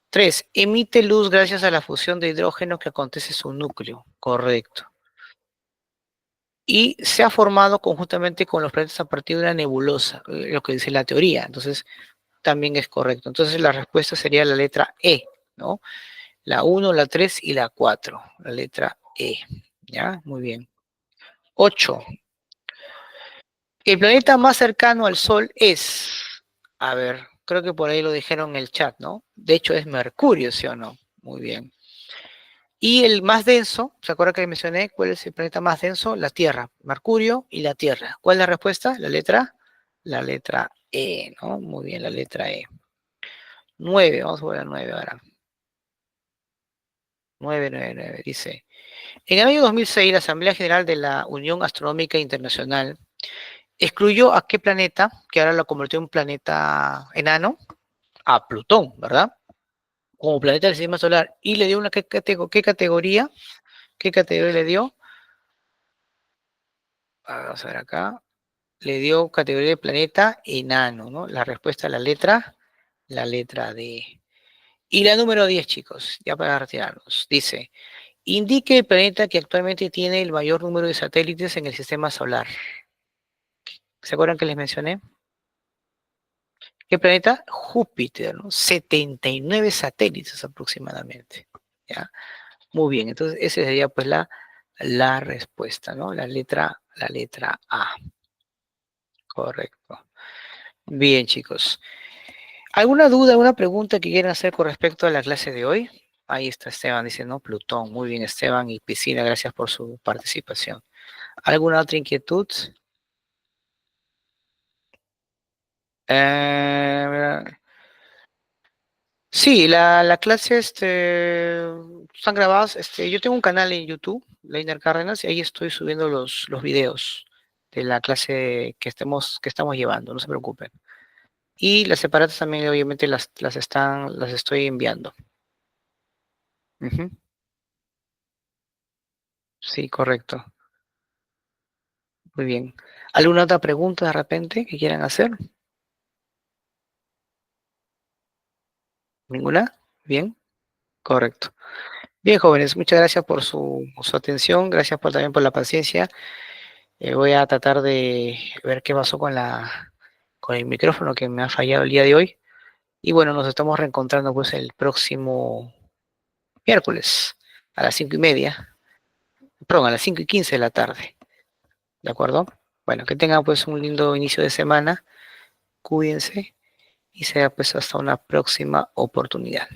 3. Emite luz gracias a la fusión de hidrógeno que acontece en su núcleo. Correcto. Y se ha formado conjuntamente con los planetas a partir de una nebulosa, lo que dice la teoría. Entonces, también es correcto. Entonces, la respuesta sería la letra E, ¿no? La 1, la 3 y la 4. La letra E. ¿Ya? Muy bien. 8. El planeta más cercano al Sol es, a ver, creo que por ahí lo dijeron en el chat, ¿no? De hecho es Mercurio, ¿sí o no? Muy bien. Y el más denso, ¿se acuerda que mencioné cuál es el planeta más denso? La Tierra, Mercurio y la Tierra. ¿Cuál es la respuesta? La letra E, ¿no? Muy bien, la letra E. 9, vamos a ver la 9 ahora. 9, 9, 9, dice. En el año 2006, la Asamblea General de la Unión Astronómica Internacional excluyó a qué planeta, que ahora lo convirtió en un planeta enano, a Plutón, ¿verdad? Como planeta del sistema solar. Y le dio una, ¿qué categoría? ¿Qué categoría le dio? Vamos a ver acá. Le dio categoría de planeta enano, ¿no? La respuesta a la letra D. Y la número 10, chicos, ya para retirarnos. Dice, indique el planeta que actualmente tiene el mayor número de satélites en el sistema solar. ¿Se acuerdan que les mencioné? ¿Qué planeta? Júpiter, ¿no? 79 satélites aproximadamente. ¿Ya? Muy bien, entonces esa sería, pues, la respuesta, ¿no? La letra A. Correcto. Bien, chicos. ¿Alguna duda, alguna pregunta que quieran hacer con respecto a la clase de hoy? Ahí está Esteban, dice, no, Plutón. Muy bien, Esteban y Piscina, gracias por su participación. ¿Alguna otra inquietud? Eh, sí, la clase, están grabadas. Yo tengo un canal en YouTube, Leiner Cárdenas, y ahí estoy subiendo los videos. de la clase que estamos llevando, no se preocupen. Y las separatas también, obviamente, las estoy enviando. Ujú. Sí, correcto. Muy bien. ¿Alguna otra pregunta de repente que quieran hacer? ¿Ninguna? Bien, correcto. Bien, jóvenes, muchas gracias por su atención, gracias también por la paciencia. Voy a tratar de ver qué pasó con el micrófono que me ha fallado el día de hoy. Y bueno, nos estamos reencontrando pues el próximo miércoles a las 5:30, perdón, a las 5:15 de la tarde. ¿De acuerdo? Bueno, que tengan pues un lindo inicio de semana, cuídense y sea pues hasta una próxima oportunidad.